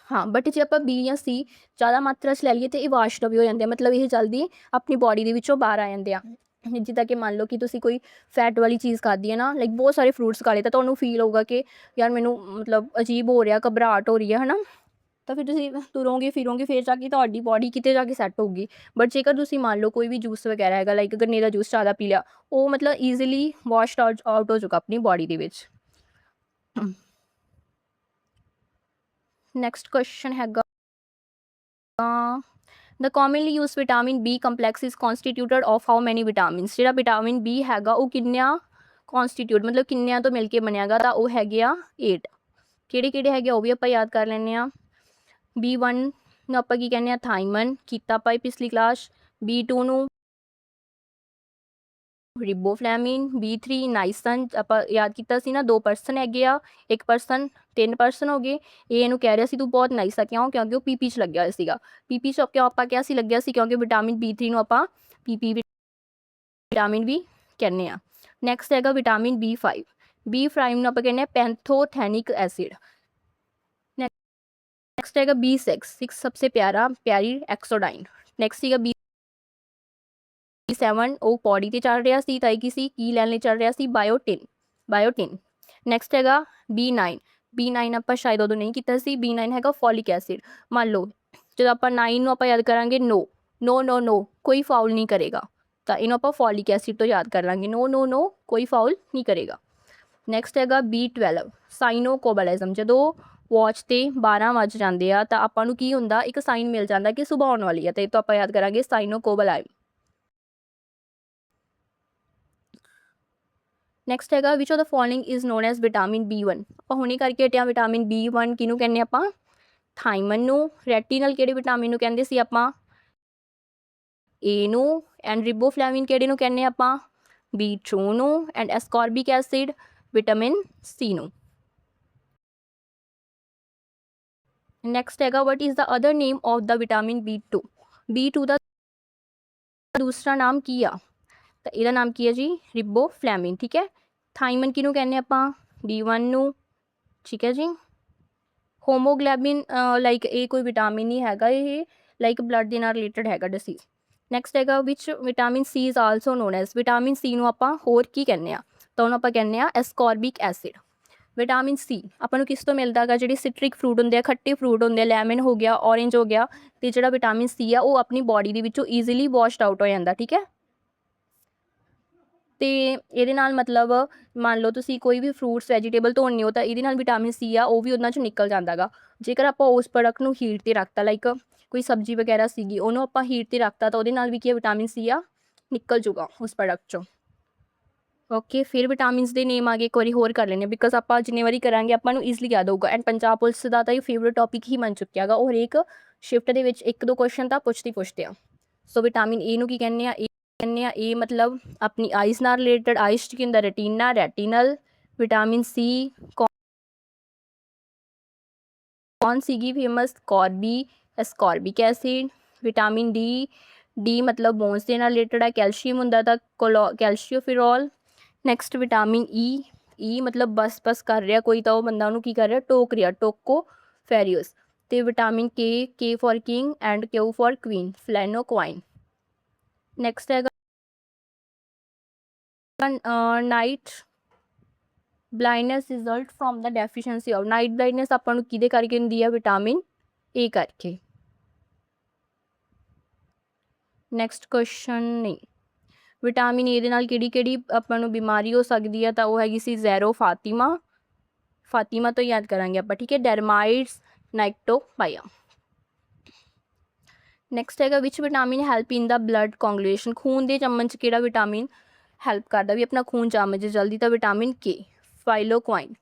ਹਾਂ, ਬਟ ਜੇ ਆਪਾਂ B ਜਾਂ C ਜ਼ਿਆਦਾ ਮਾਤਰਾ 'ਚ ਲੈ ਲਈਏ ਤਾਂ ਇਹ ਵਾਸ਼ਡ ਵੀ ਹੋ ਜਾਂਦੇ ਆ, ਮਤਲਬ ਇਹ ਜਲਦੀ ਆਪਣੀ ਬੋਡੀ ਦੇ ਵਿੱਚੋਂ ਬਾਹਰ ਆ ਜਾਂਦੇ ਆ। ਜਿੱਦਾਂ ਕਿ ਮੰਨ ਲਓ ਕਿ ਤੁਸੀਂ ਕੋਈ ਫੈਟ ਵਾਲੀ ਚੀਜ਼ ਖਾਧੀ ਹੈ ਨਾ, ਲਾਈਕ ਬਹੁਤ ਸਾਰੇ ਫਰੂਟਸ ਖਾ ਲਏ, ਤਾਂ ਤੁਹਾਨੂੰ ਫੀਲ ਹੋਊਗਾ ਕਿ ਯਾਰ ਮੈਨੂੰ ਮਤਲਬ ਅਜੀਬ ਹੋ ਰਿਹਾ, ਘਬਰਾਹਟ ਹੋ ਰਹੀ ਹੈ ਨਾ, ਤਾਂ ਫਿਰ ਤੁਸੀਂ ਤੁਰੋਗੇ ਫਿਰੋਗੇ, ਫਿਰ ਜਾ ਕੇ ਤੁਹਾਡੀ ਬੋਡੀ ਕਿਤੇ ਜਾ ਕੇ ਸੈੱਟ ਹੋਊਗੀ। ਬਟ ਜੇਕਰ ਤੁਸੀਂ ਮੰਨ ਲਓ ਕੋਈ ਵੀ ਜੂਸ ਵਗੈਰਾ ਹੈਗਾ, ਲਾਈਕ ਗੰਨੇ ਦਾ ਜੂਸ ਜ਼ਿਆਦਾ ਪੀ ਲਿਆ, ਉਹ ਮਤਲਬ ਈਜ਼ੀਲੀ ਵਾਸ਼ਡ ਆਊਟ ਹੋ ਜਾਊਗਾ ਆਪਣੀ ਬੋਡੀ ਦੇ ਵਿੱਚ। ਨੈਕਸਟ ਕੁਐਸਚਨ ਹੈਗਾ, the commonly use vitamin B complex is constituted of how many vitamins. ਜਿਹੜਾ ਵਿਟਾਮਿਨ B ਹੈਗਾ ਉਹ ਕਿੰਨਿਆਂ ਕੌਨਸਟੀਟਿਊਟ ਮਤਲਬ ਕਿੰਨਿਆਂ ਤੋਂ ਮਿਲ ਕੇ ਬਣਿਆਗਾ, ਤਾਂ ਉਹ ਹੈਗੇ ਆ 8। ਕਿਹੜੇ ਹੈਗੇ ਉਹ ਵੀ ਆਪਾਂ ਯਾਦ ਕਰ ਲੈਂਦੇ ਹਾਂ। B1 ਨੂੰ ਆਪਾਂ ਕੀ ਕਹਿੰਦੇ ਆ? ਥਾਈਮਨ, ਕੀਤਾ ਆਪਾਂ ਪਿਛਲੀ ਕਲਾਸ। B2 ਨੂੰ ਰਿਬੋਫਲੈਮਿਨ। B3 ਨਾਈਸਨ, ਆਪਾਂ ਯਾਦ ਕੀਤਾ ਸੀ ਨਾ, 2 ਪਰਸਨ ਹੈਗੇ ਆ, 1 ਪਰਸਨ 3 ਪਰਸਨ ਹੋ ਗਏ। ਇਹ ਇਹਨੂੰ ਕਹਿ ਰਿਹਾ ਸੀ ਤੂੰ ਬਹੁਤ ਨਾਈਸ ਆ, ਕਿਉਂ? ਕਿਉਂਕਿ ਉਹ PP 'ਚ ਲੱਗਿਆ ਹੋਇਆ ਸੀਗਾ। PP 'ਚ ਕਿਉਂ ਆਪਾਂ ਕਿਹਾ ਸੀ ਲੱਗਿਆ ਸੀ? ਕਿਉਂਕਿ ਵਿਟਾਮਿਨ B3 ਨੂੰ ਆਪਾਂ PP ਵਿਟਾਮਿਨ ਵੀ ਕਹਿੰਦੇ ਆ। ਨੈਕਸਟ ਹੈਗਾ ਵਿਟਾਮਿਨ B5। B5 ਨੂੰ ਆਪਾਂ ਕਹਿੰਦੇ ਆ ਪੈਂਥੋਥੈਨਿਕ ਐਸਿਡ। ਨੈਕਸਟ ਹੈਗਾ B6 सबसे ਪਿਆਰੀ ਐਕਸੋਡਾਈਨ। ਨੈਕਸਟ ਸੀਗਾ B7, ਉਹ ਪੌੜੀ ਤੇ ਚੜ ਰਿਹਾ ਸੀ, ਤਾਂ ਕੀ ਲੈਣ ਲਈ ਚੜ ਰਿਹਾ ਸੀ? ਬਾਇਓਟਿਨ। ਨੈਕਸਟ ਹੈਗਾ B9 ਆਪਾਂ ਸ਼ਾਇਦ ਉਦੋਂ ਨਹੀਂ ਕੀਤਾ ਸੀ। B9 ਹੈਗਾ ਫੋਲਿਕ ਐਸਿਡ। ਮੰਨ ਲਓ ਜਦੋਂ ਆਪਾਂ 9 ਨੂੰ ਆਪਾਂ ਯਾਦ ਕਰਾਂਗੇ, ਨੋ ਕੋਈ ਫਾਉਲ ਨਹੀਂ ਕਰੇਗਾ, ਤਾਂ ਇਹਨੂੰ ਆਪਾਂ ਫੋਲਿਕ ਐਸਿਡ ਤੋਂ ਯਾਦ ਕਰ ਲਾਂਗੇ। ਨੋ ਕੋਈ ਫਾਉਲ ਨਹੀਂ ਕਰੇਗਾ। ਨੈਕਸਟ ਹੈਗਾ B12 ਸਾਈਨੋਕੋਬਲਿਜ਼ਮ। ਜਦੋਂ ਵਾਚ ਤੇ 12 ਵੱਜ ਜਾਂਦੇ ਆ ਤਾਂ ਆਪਾਂ ਨੂੰ ਕੀ ਹੁੰਦਾ? ਇੱਕ ਸਾਈਨ ਮਿਲ ਜਾਂਦਾ ਕਿ ਸੁਬਹ ਆਉਣ ਵਾਲੀ ਆ, ਤੇ ਇਹ ਤੋਂ ਆਪਾਂ ਯਾਦ ਕਰਾਂਗੇ ਸਾਈਨੋਕੋਬਲਾਈਮ। ਨੈਕਸਟ ਹੈਗਾ which of the following is non as vitamin B1। ਆਪਾਂ ਹੁਣੇ ਕਰਕੇ ਹਟਿਆ ਵਿਟਾਮਿਨ B1 ਕਿਹਨੂੰ ਕਹਿੰਦੇ ਆਪਾਂ? ਥਾਈਮਨ ਨੂੰ। ਰੈਟੀਨਲ ਕਿਹੜੇ ਵਿਟਾਮਿਨ ਨੂੰ ਕਹਿੰਦੇ ਸੀ ਆਪਾਂ? A ਨੂੰ। ਐਂਡ ਰਿਬੋਫਲੈਵਿਨ ਕਿਹੜੇ ਨੂੰ ਕਹਿੰਦੇ ਆਪਾਂ? B2 ਨੂੰ। And ascorbic acid vitamin C ਨੂੰ। ਨੈਕਸਟ ਹੈਗਾ what is the other name of the vitamin B2 ਦਾ ਦੂਸਰਾ ਨਾਮ ਕੀ ਆ? ਤਾਂ ਇਹਦਾ ਨਾਮ ਕੀ ਹੈ ਜੀ? ਰਿਬੋਫਲੈਵਿਨ, ਠੀਕ ਹੈ। ਥਾਈਮਨ ਕਿਹਨੂੰ ਕਹਿੰਦੇ ਆਪਾਂ? B1 ਨੂੰ, ਠੀਕ ਹੈ ਜੀ। ਹੋਮੋਗਲੋबिन ਲਾਈਕ ਇਹ ਕੋਈ ਵਿਟਾਮਿਨ ਨਹੀਂ ਹੈਗਾ, ਇਹ ਲਾਈਕ ਬਲੱਡ ਦੇ ਨਾਲ ਰਿਲੇਟਡ ਹੈਗਾ ਡਿਸੀਜ਼। ਨੈਕਸਟ ਹੈਗਾ which vitamin C is also known as. Vitamin C ਨੂੰ ਆਪਾਂ ਹੋਰ ਕੀ ਕਹਿੰਦੇ ਆ? ਤਾਂ ਉਹਨੂੰ ਆਪਾਂ ਕਹਿੰਦੇ ਆ ਐਸਕੋਰਬਿਕ ਐਸਿਡ। ਵਿਟਾਮਿਨ C ਆਪਾਂ ਨੂੰ ਕਿਸ ਤੋਂ ਮਿਲਦਾ ਹੈਗਾ? ਜਿਹੜੇ ਸਿਟਰਿਕ ਫਰੂਟ ਹੁੰਦੇ ਆ, ਖੱਟੇ ਫਰੂਟ ਹੁੰਦੇ ਆ, ਲੈਮਨ ਹੋ ਗਿਆ, ਔਰੇਂਜ ਹੋ ਗਿਆ, ਤੇ ਜਿਹੜਾ ਵਿਟਾਮਿਨ C ਆ ਉਹ ਆਪਣੀ ਬੋਡੀ ਦੇ ਵਿੱਚੋਂ ਈਜ਼ੀਲੀ ਵਾਸ਼ਡ ਆਊਟ ਹੋ ਜਾਂਦਾ, ਠੀਕ ਹੈ। ਤੇ ਇਹਦੇ ਨਾਲ ਮਤਲਬ ਮੰਨ ਲਓ ਤੁਸੀਂ ਕੋਈ ਵੀ ਫਰੂਟਸ ਵੈਜੀਟੇਬਲ ਧੋਣੇ ਹੋ ਤਾਂ ਇਹਦੇ ਨਾਲ ਵਿਟਾਮਿਨ C ਆ ਉਹ ਵੀ ਉਹਨਾਂ 'ਚੋਂ ਨਿਕਲ ਜਾਂਦਾ ਗਾ। ਜੇਕਰ ਆਪਾਂ ਉਸ ਪ੍ਰੋਡਕਟ ਨੂੰ ਹੀਟ 'ਤੇ ਰੱਖਤਾ, ਲਾਈਕ ਕੋਈ ਸਬਜ਼ੀ ਵਗੈਰਾ ਸੀਗੀ, ਉਹਨੂੰ ਆਪਾਂ ਹੀਟ 'ਤੇ ਰੱਖਤਾ, ਤਾਂ ਉਹਦੇ ਨਾਲ ਵੀ ਕੀ ਹੈ? ਵਿਟਾਮਿਨ C ਆ ਨਿਕਲ ਜੂਗਾ ਉਸ ਪ੍ਰੋਡਕਟ 'ਚੋਂ। ਓਕੇ, ਫਿਰ ਵਿਟਾਮਿਨਸ ਦੇ ਨੇਮ ਆ ਗਏ, ਇੱਕ ਵਾਰੀ ਹੋਰ ਕਰ ਲੈਂਦੇ, ਬਿਕੋਜ਼ ਆਪਾਂ ਜਿੰਨੇ ਵਾਰੀ ਕਰਾਂਗੇ ਆਪਾਂ ਨੂੰ ਈਜ਼ਲੀ ਯਾਦ ਹੋਊਗਾ। ਐਂਡ ਪੰਜਾਬ ਪੁਲਿਸ ਦਾ ਤਾਂ ਇਹ ਫੇਵਰੇਟ ਟੌਪਿਕ ਹੀ ਬਣ ਚੁੱਕਿਆ ਗਾ, ਉਹ ਹਰੇਕ ਸ਼ਿਫਟ ਦੇ ਵਿੱਚ 1-2 ਕੁਐਸਚਨ ਤਾਂ ਪੁੱਛਦੇ ਆ। ਸੋ ਵਿਟਾਮਿਨ ਏ ਨੂੰ ਕੀ ਕਹਿੰਦੇ ਆ? ਇਹ ਮਤਲਬ ਆਪਣੀ ਆਈਜ਼ ਨਾਲ ਰਿਲੇਟਡ, ਆਈਜ਼ 'ਚ ਕੀ ਹੁੰਦਾ? ਰੈਟੀਨਲ। ਵਿਟਾਮਿਨ C ਕੌਣ ਸੀਗੀ famous? Ascorbic acid. Vitamin D ਮਤਲਬ ਬੋਨਸ ਦੇ ਨਾਲ ਰਿਲੇਟਡ ਹੈ, ਕੈਲਸ਼ੀਅਮ ਹੁੰਦਾ ਤਾਂ ਕੈਲਸ਼ੀਓਫਿਰੋਲ। ਨੈਕਸਟ ਵਿਟਾਮਿਨ E ਮਤਲਬ ਬਸ ਕਰ ਰਿਹਾ ਕੋਈ, ਤਾਂ ਉਹ ਬੰਦਾ ਉਹਨੂੰ ਕੀ ਕਰ ਰਿਹਾ? ਟੋਕ ਰਿਹਾ, ਟੋਕੋਫੈਰੀਅਸ। ਤੇ vitamin K for king and Q for queen, phylloquinone. Next ਹੈਗਾ night blindness result from the deficiency of. Night blindness ਆਪਾਂ ਨੂੰ ਕਿਹਦੇ ਕਰਕੇ ਹੁੰਦੀ ਹੈ? ਵਿਟਾਮਿਨ A ਕਰਕੇ। ਨੈਕਸਟ ਕੁਐਸਚਨ ਨਹੀਂ, ਵਿਟਾਮਿਨ ਏ ਦੇ ਨਾਲ ਕਿਹੜੀ ਕਿਹੜੀ ਆਪਾਂ ਨੂੰ ਬਿਮਾਰੀ ਹੋ ਸਕਦੀ ਹੈ, ਤਾਂ ਉਹ ਹੈਗੀ ਸੀ ਜ਼ੈਰੋ ਫਾਤਿਮਾ, ਫਾਤਿਮਾ ਤੋਂ ਯਾਦ ਕਰਾਂਗੇ ਆਪਾਂ, ਠੀਕ ਹੈ, ਡਰਮਾਈਟਸ, ਨਾਈਕਟੋਪਾਇਆ। ਨੈਕਸਟ ਹੈਗਾ which vitamin help in the blood ਕੋਆਗੂਲੇਸ਼ਨ, ਖੂਨ ਦੇ ਜੰਮਣ 'ਚ ਕਿਹੜਾ ਵਿਟਾਮਿਨ ਹੈਲਪ ਕਰਦਾ ਵੀ ਆਪਣਾ ਖੂਨ ਜੰਮ ਜੇ ਜਲਦੀ, ਤਾਂ ਵਿਟਾਮਿਨ ਕੇ, ਫਾਈਲੋਕੁਆइन।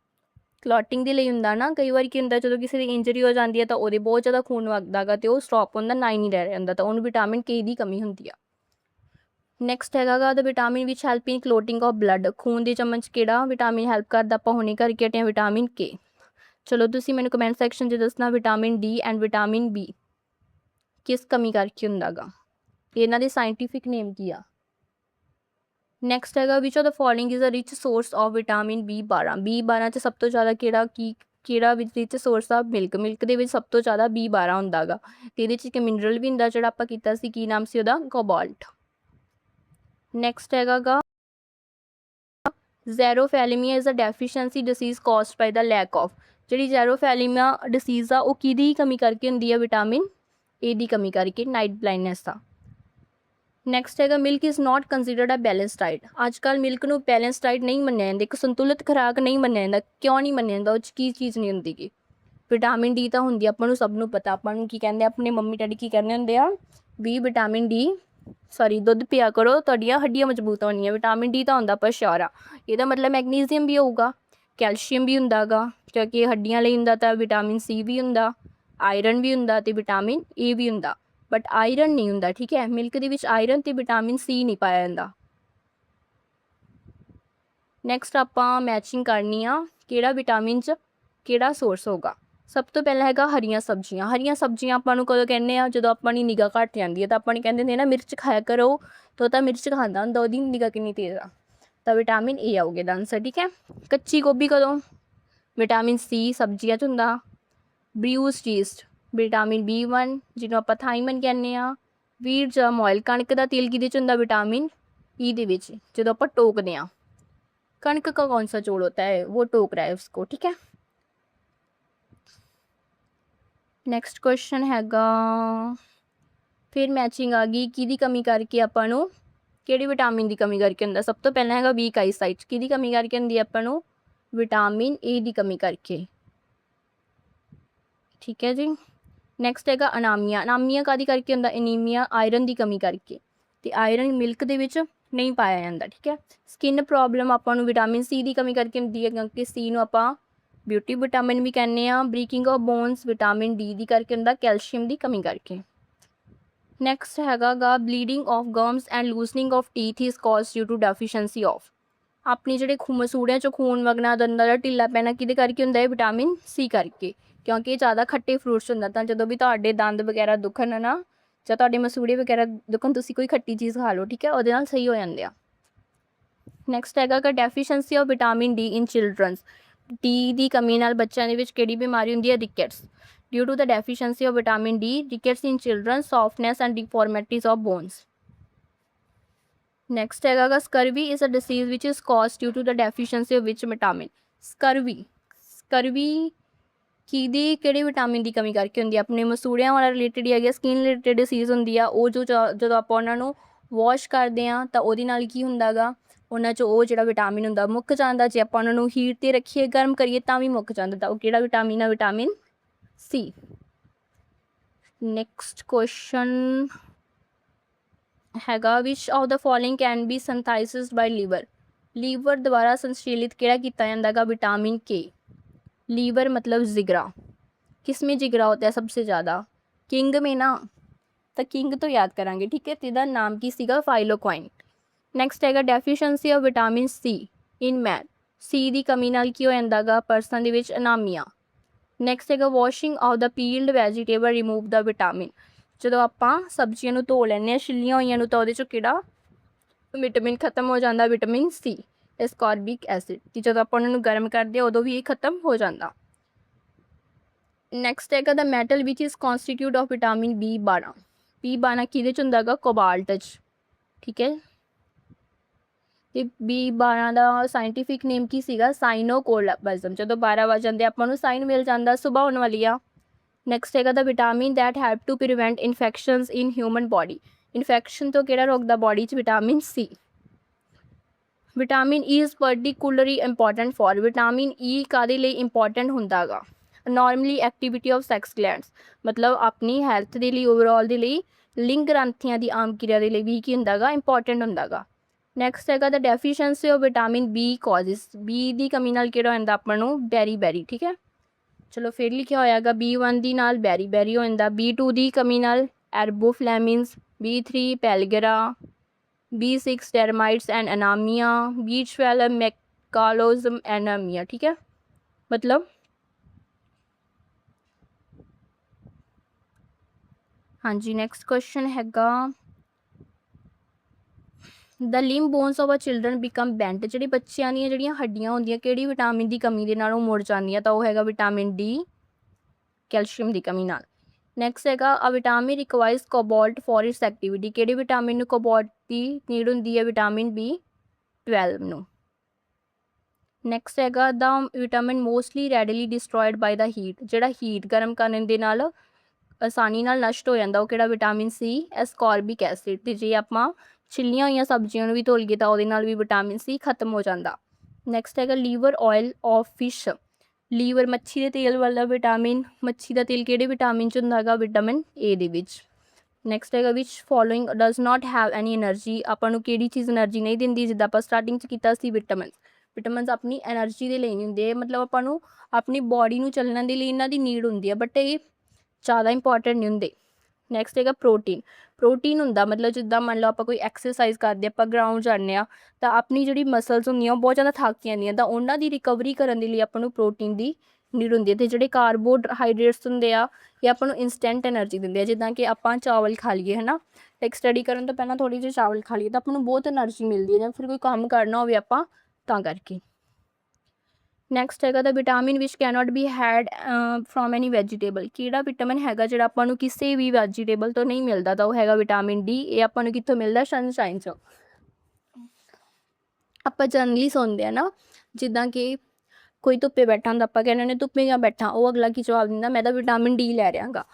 ਕਲੌਟਿੰਗ ਦੇ ਲਈ ਹੁੰਦਾ ਨਾ, ਕਈ ਵਾਰ ਕੀ ਹੁੰਦਾ ਜਦੋਂ ਕਿਸੇ ਦੀ ਇੰਜਰੀ ਹੋ ਜਾਂਦੀ ਹੈ ਤਾਂ ਉਹਦੇ ਬਹੁਤ ਜ਼ਿਆਦਾ ਖੂਨ ਵਗਦਾ ਗਾ ਅਤੇ ਉਹ ਸਟੋਪ ਹੁੰਦਾ, ਨਾ ਹੀ ਨਹੀਂ ਰਹਿ ਜਾਂਦਾ, ਤਾਂ ਉਹਨੂੰ ਵਿਟਾਮਿਨ ਕੇ ਦੀ ਕਮੀ ਹੁੰਦੀ ਆ। ਨੈਕਸਟ ਹੈਗਾ ਗਾ the vitamin which help in clotting of blood, ਖੂਨ ਦੇ ਜੰਮਣ 'ਚ ਕਿਹੜਾ ਵਿਟਾਮਿਨ ਹੈਲਪ ਕਰਦਾ, ਆਪਾਂ ਹੁਣੇ ਕਰਕੇ ਹਟੇ ਹਾਂ ਵਿਟਾਮਿਨ ਕੇ। ਚਲੋ ਤੁਸੀਂ ਮੈਨੂੰ ਕਮੈਂਟ ਸੈਕਸ਼ਨ 'ਚ ਦੱਸਣਾ vitamin D and vitamin B ਕਿਸ ਕਮੀ ਕਰਕੇ ਹੁੰਦਾ ਗਾ, ਇਹਨਾਂ ਦੇ ਸਾਇੰਟੀਫਿਕ ਨੇਮ ਕੀ ਆ। ਨੈਕਸਟ ਹੈਗਾ which of the following is a rich source of vitamin B12, B12 'ਚ ਸਭ ਤੋਂ ਜ਼ਿਆਦਾ ਕਿਹੜਾ ਵਿੱਚ ਰਿਚ ਸੋਰਸ ਆ, ਮਿਲਕ ਦੇ ਵਿੱਚ ਸਭ ਤੋਂ ਜ਼ਿਆਦਾ B12 ਹੁੰਦਾ ਗਾ, ਅਤੇ ਇਹਦੇ 'ਚ ਇੱਕ ਮਿਨਰਲ ਵੀ ਹੁੰਦਾ ਜਿਹੜਾ ਆਪਾਂ ਕੀਤਾ ਸੀ, ਕੀ ਨਾਮ ਸੀ ਉਹਦਾ, ਕੋਬਾਲਟ। ਨੈਕਸਟ ਹੈਗਾ ਗਾ xerophthalmia is a deficiency disease caused by the lack of, ਜਿਹੜੀ ਜ਼ੈਰੋਫੈਲੀਮੀਆ ਡਿਸੀਜ਼ ਆ ਉਹ ਕਿਹਦੀ ਕਮੀ ਕਰਕੇ ਹੁੰਦੀ ਆ, ਵਿਟਾਮਿਨ ਏ ਦੀ ਕਮੀ ਕਰਕੇ, ਨਾਈਟ ਬਲਾਈਂਡਨੈਸ ਦਾ। ਨੈਕਸਟ ਹੈਗਾ milk is not considered a balance diet, ਅੱਜ ਕੱਲ੍ਹ ਮਿਲਕ ਨੂੰ ਬੈਲੈਂਸ ਡਾਈਟ ਨਹੀਂ ਮੰਨਿਆ ਜਾਂਦਾ, ਇੱਕ ਸੰਤੁਲਿਤ ਖੁਰਾਕ ਨਹੀਂ ਮੰਨਿਆ ਜਾਂਦਾ, ਕਿਉਂ ਨਹੀਂ ਮੰਨਿਆ ਜਾਂਦਾ, ਉਹ 'ਚ ਕੀ ਚੀਜ਼ ਨਹੀਂ ਹੁੰਦੀ ਗੀ, ਵਿਟਾਮਿਨ ਡੀ ਤਾਂ ਹੁੰਦੀ, ਆਪਾਂ ਨੂੰ ਸਭ ਨੂੰ ਪਤਾ, ਆਪਾਂ ਨੂੰ ਕੀ ਕਹਿੰਦੇ, ਆਪਣੇ ਮੰਮੀ ਡੈਡੀ ਕੀ ਕਹਿੰਦੇ ਹੁੰਦੇ ਆ ਵੀ ਵਿਟਾਮਿਨ ਡੀ ਦੁੱਧ ਪਿਆ ਕਰੋ ਤੁਹਾਡੀਆਂ ਹੱਡੀਆਂ ਮਜ਼ਬੂਤ ਹੋਣੀਆਂ, ਵਿਟਾਮਿਨ ਡੀ ਤਾਂ ਹੁੰਦਾ ਆਪਾਂ ਸ਼ੋਰ ਆ, ਇਹਦਾ ਮਤਲਬ ਮੈਗਨੀਜ਼ੀਅਮ ਵੀ ਹੋਊਗਾ, ਕੈਲਸ਼ੀਅਮ ਵੀ ਹੁੰਦਾ ਗਾ, ਕਿਉਂਕਿ ਹੱਡੀਆਂ ਲਈ ਹੁੰਦਾ, ਤਾਂ ਵਿਟਾਮਿਨ ਸੀ ਵੀ ਹੁੰਦਾ, ਆਇਰਨ ਵੀ ਹੁੰਦਾ, ਅਤੇ ਵਿਟਾਮਿਨ ਏ ਵੀ ਹੁੰਦਾ, ਬਟ ਆਇਰਨ ਨਹੀਂ ਹੁੰਦਾ, ਠੀਕ ਹੈ, ਮਿਲਕ ਦੇ ਵਿੱਚ ਆਇਰਨ ਅਤੇ ਵਿਟਾਮਿਨ ਸੀ ਨਹੀਂ ਪਾਇਆ ਜਾਂਦਾ। ਨੈਕਸਟ ਆਪਾਂ ਮੈਚਿੰਗ ਕਰਨੀ ਆ, ਕਿਹੜਾ ਵਿਟਾਮਿਨ 'ਚ ਕਿਹੜਾ ਸੋਰਸ ਹੋਗਾ। ਸਭ ਤੋਂ ਪਹਿਲਾਂ ਹੈਗਾ ਹਰੀਆਂ ਸਬਜ਼ੀਆਂ, ਹਰੀਆਂ ਸਬਜ਼ੀਆਂ ਆਪਾਂ ਨੂੰ ਕਦੋਂ ਕਹਿੰਦੇ ਆ, ਜਦੋਂ ਆਪਣੀ ਨਿਗਾਹ ਘੱਟ ਜਾਂਦੀ ਹੈ, ਤਾਂ ਆਪਾਂ ਨੂੰ ਕਹਿੰਦੇ ਨੇ ਨਾ ਮਿਰਚ ਖਾਇਆ ਕਰੋ, ਤਾਂ ਮਿਰਚ ਖਾਂਦਾ ਹੁੰਦਾ, ਉਹਦੀ ਨਿਗਾਹ ਕਿੰਨੀ ਤੇਜ਼ ਆ, ਤਾਂ ਵਿਟਾਮਿਨ ਏ ਆਊਗੇ ਦਾ ਆਨਸਰ, ਠੀਕ ਹੈ। ਕੱਚੀ ਗੋਭੀ ਕਦੋਂ, ਵਿਟਾਮਿਨ ਸੀ ਸਬਜ਼ੀਆਂ 'ਚ ਹੁੰਦਾ। ਬਰਿਊਸਡ ਯੀਸਟ, ਵਿਟਾਮਿਨ B1 ਜਿਹਨੂੰ ਆਪਾਂ ਥਾਈਮਨ ਕਹਿੰਦੇ ਆ। ਵੀਟ ਜਾਂ ਮੋਇਲ, ਕਣਕ ਦਾ ਤੇਲ ਕਿਹਦੇ 'ਚ ਹੁੰਦਾ, ਵਿਟਾਮਿਨ ਈ ਦੇ ਵਿੱਚ, ਜਦੋਂ ਆਪਾਂ ਟੋਕਦੇ ਹਾਂ। कणक का कौन सा जोड़ होता है, वो टोक रहा है उसको, ठीक है। नैक्सट क्वेश्चन हैगा फिर मैचिंग आ गई कि कमी करके आपां नूं किहड़ी विटामिन की कमी करके हुंदा। सब तो पहला हैगा वीक आईसाइट, कि कमी करके हुंदी आपां नूं, विटामिन ए की कमी करके, ठीक है जी। नैक्सट हैगा अनामिया, अनामिया कादी करके हुंदा, एनीमिया आयरन की कमी करके, ते आयरन मिल्क दे विच नहीं पाया जाता, ठीक है। स्किन प्रॉब्लम आपां नूं विटामिन सी की कमी करके हुंदी है, क्योंकि सी नूं आपां ब्यूटी विटामिन भी कहने आ। ब्रीकिंग ऑफ बोन्स विटामिन डी की करके हुंदा, कैल्शियम की कमी करके। नैक्सट हैगा गा bleeding of gums and loosening of teeth is cause due to deficiency of, अपनी जिहड़े मसूड़ियां चों खून वगना, दंदां दा ढिल्ला पैना किहदे करके हुंदा है, विटामिन सी करके, क्योंकि ज़्यादा खट्टे फ्रूट्स हुंदा, तां जदों भी तुहाडे दंद वगैरह दुखन ना, जां तुहाडे मसूड़े वगैरह दुखन, तुसीं कोई खट्टी चीज़ खा लो, ठीक है, उहदे नाल सही हो जांदे आ। नैक्सट हैगा कि deficiency of vitamin D in children's, D की कमी नाल बच्चों के विच किहड़ी बीमारी हुंदी है, rickets, due to the deficiency of vitamin D, rickets in children, softness and deformities of bones. Next हैगा scurvy is a disease which is cause due to the deficiency of which vitamin. Scurvy किहदी किहड़े vitamin की कमी करके हुंदी है, अपने मसूड़ियां वाला रिलेटेड ही है, स्किन रिलेटेड डिसीज हुंदी आ, वो जो जदों आपां उहनां नूं वॉश करते हैं तो उहदे नाल की हुंदा गा, उन्हां चों वो जिहड़ा विटामिन हुंदा मुੱਕ ਜਾਂਦਾ, जे आपां उहनां नूं हीट ते रखीए गर्म करिए तां भी मुੱਕ ਜਾਂਦਾ, ਤਾਂ ਉਹ ਕਿਹੜਾ विटामिन है, विटामिन सी। नैक्सट क्वेश्चन हैगा which of the following can be synthesized by liver, liver द्वारा संश्लेषित किहड़ा कीता जांदा गा, विटामिन के। लीवर मतलब जिगरा, किसमें जिगरा होता है सबसे ज़्यादा, किंग में ना, तो किंग तो याद करांगे, ठीक है, तेदा नाम की सीगा, फाइलोक्वाइन। नैक्सट हैगा deficiency of vitamin C in man, C की कमी नाल की हो जांदा गा पर्सन दे विच, अनामिया। नैक्सट हैगा washing of the peeled vegetable remove the vitamin, जदों आपां सब्जियां नूं धो लैंदे आ छिलियां होईयां नूं, तां उहदे चों किहड़ा विटामिन खत्म हो जाता, विटामिन सी, एस्कॉर्बिक एसिड, कि जदों आपां उहनां नूं गर्म करदे उदों भी ये खत्म हो जाता। नैक्सट हैगा the metal which is constitute of vitamin B12, B12 किहदे च हुंदा गा, कोबाल्ट च, ठीक है। तो B12 का साइंटिफिक नेम की सीगा, साइनोकोलाबजम, जो 12 वज जाते आपां नूं साइन मिल जाता, सुबह होने वाली आ। नैक्सट हैगा the vitamin that help to prevent infections in human body, infection ਤੋਂ ਕਿਹੜਾ ਰੋਕਦਾ ਬੋਡੀ 'ਚ? Vitamin C. Vitamin E is particularly important for, vitamin E ਕਾਹਦੇ ਲਈ ਇੰਪੋਰਟੈਂਟ ਹੁੰਦਾ ਗਾ? Normally activity of sex glands, ਮਤਲਬ ਆਪਣੀ ਹੈਲਥ ਦੇ ਲਈ, ਓਵਰਆਲ ਦੇ ਲਈ, ਲਿੰਗ ਗ੍ਰੰਥੀਆਂ ਦੀ ਆਮ ਕਿਰਿਆ ਦੇ ਲਈ ਵੀ ਕੀ ਹੁੰਦਾ ਗਾ? ਇੰਪੋਰਟੈਂਟ ਹੁੰਦਾ ਗਾ। ਨੈਕਸਟ ਹੈਗਾ the deficiency of vitamin B causes, B ਦੀ ਕਮੀ ਨਾਲ ਕਿਹੜਾ ਹੋ ਜਾਂਦਾ ਆਪਾਂ ਨੂੰ? ਬੈਰੀ, ਠੀਕ ਹੈ। ਚਲੋ ਫਿਰ ਲਿਖਿਆ ਹੋਇਆ ਹੈਗਾ B1 ਦੀ ਨਾਲ ਬੈਰੀ ਹੋ ਜਾਂਦਾ, B2 ਦੀ ਕਮੀ ਨਾਲ ariboflavinosis, B3 pellagra, B6 dermatitis and anaemia, B12 megaloblastic anaemia, ठीक है। मतलब हाँ जी, नैक्सट क्वेश्चन हैगा the limb bones of a children become bent, जी बच्चों दी जिहड़ियां हड्डियां होंदियां किहड़ी विटामिन की कमी दे नाल ओह मुड़ जांदियां? तां ओह हैगा विटामिन डी, कैल्शियम की कमी नाल। नैक्सट हैगा a vitamin requires cobalt for its activity, किहड़े विटामिन नूं कोबाल्ट की नीड हुंदी है? विटामिन B12 नूं। नैक्सट हैगा the vitamin mostly readily destroyed by the heat, जिहड़ा हीट गर्म करन दे नाल आसानी नाल नष्ट हो जाता, वो किहड़ा? Vitamin C, ascorbic acid. ते जे आपां छिलियां हुई सब्जियां नूं भी धो लईए तां उहदे नाल भी विटामिन सी खत्म हो जाता। नैक्सट हैगा liver oil of fish, liver मच्छी के तेल वाला विटामिन, मच्छी का तेल किहड़े विटामिन च हुंदा हैगा? Vitamin A they which. Next हैगा which following does not have any energy, आपां नूं किहड़ी चीज़ एनर्जी नहीं दिंदी? जिद्दां आपां स्टार्टिंग च कीता सी विटामिन, विटामिन अपनी एनर्जी के लिए नहीं होंगे, मतलब आपां नूं अपनी बॉडी नूं चलने के लिए इन्हां दी नीड होंदी है, बट ये ज़्यादा इंपॉर्टेंट नहीं होंगे। नैक्सट हैगा प्रोटीन, प्रोटीन होंदा मतलब जिद्दां मान लो आपां कोई एक्सरसाइज करते आपां ग्राउंड जाने तो अपनी जिहड़ी मसल्स होंदियां बहुत ज़्यादा थक जांदियां, तां उन्हां दी रिकवरी करने के लिए आपां नूं प्रोटीन की नीड होंदी है। तो जिहड़े कार्बोहाइड्रेट्स होंदे आ ये आपां नूं इंस्टेंट एनर्जी दिंदे आ, जिद्दां कि आपां चावल खा लीए है ना, लाइक स्टडी करन तो पहलां थोड़ी जी चावल खा लीए तो आपां नूं बहुत एनर्जी मिलती है, जां फिर कोई काम करना होवे आपां तां करके। नैक्सट हैगा the vitamin which cannot be had from any vegetable, किहड़ा विटामिन हैगा जिहड़ा आपां नूं किसी भी वैजीटेबल तो नहीं मिलता? तो वह हैगा विटामिन डी। ये आपां नूं कित्थों मिलदा? सनशाइन चों। आपां जनरली सुनते हैं ना, जिद्दां कि कोई धुप्पे बैठा होंदा, आपां कहने धुप्पे क्यों बैठा, वो अगला की जवाब दिंदा मैं तो विटामिन डी लै रहा गा।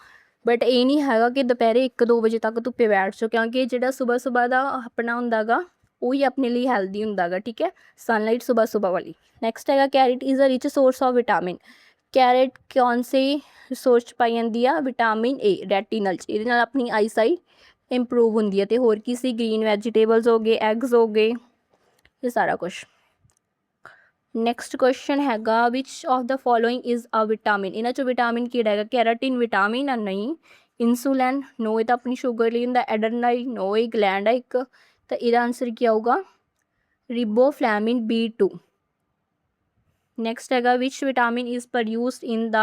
बट ये नहीं हैगा कि दोपहरे 1-2 बजे तक धुप्पे बैठ जाओ, क्योंकि जिहड़ा सुबह सुबह का अपना हुंदा गा वही अपने लिए हैल्दी हुंदा गा, ठीक है, सनलाइट सुबह सुबह वाली। नैक्सट हैगा carrot is a rich source of vitamin, carrot कौन से सोर्स पाई जाती है? विटामिन ए, रेटिनल च, ये अपनी आई साइट इंप्रूव होंगी है। तो होर किसी ग्रीन वैजीटेबल्स हो गए, एग्स हो गए, ये सारा कुछ। नैक्सट क्वेश्चन हैगा which of the following is a vitamin, इन्हां चों विटामिन किहड़ा हैगा? कैराटिन विटामिन है नहीं, इंसुलिन नो, ये तो अपनी शुगर लिए होंदा, एडेनाइन नो, ये ग्लैंड है एक, तो इसका आंसर क्या होगा? रिबोफ्लैविन B2। नैक्सट हैगा which vitamin is produced in the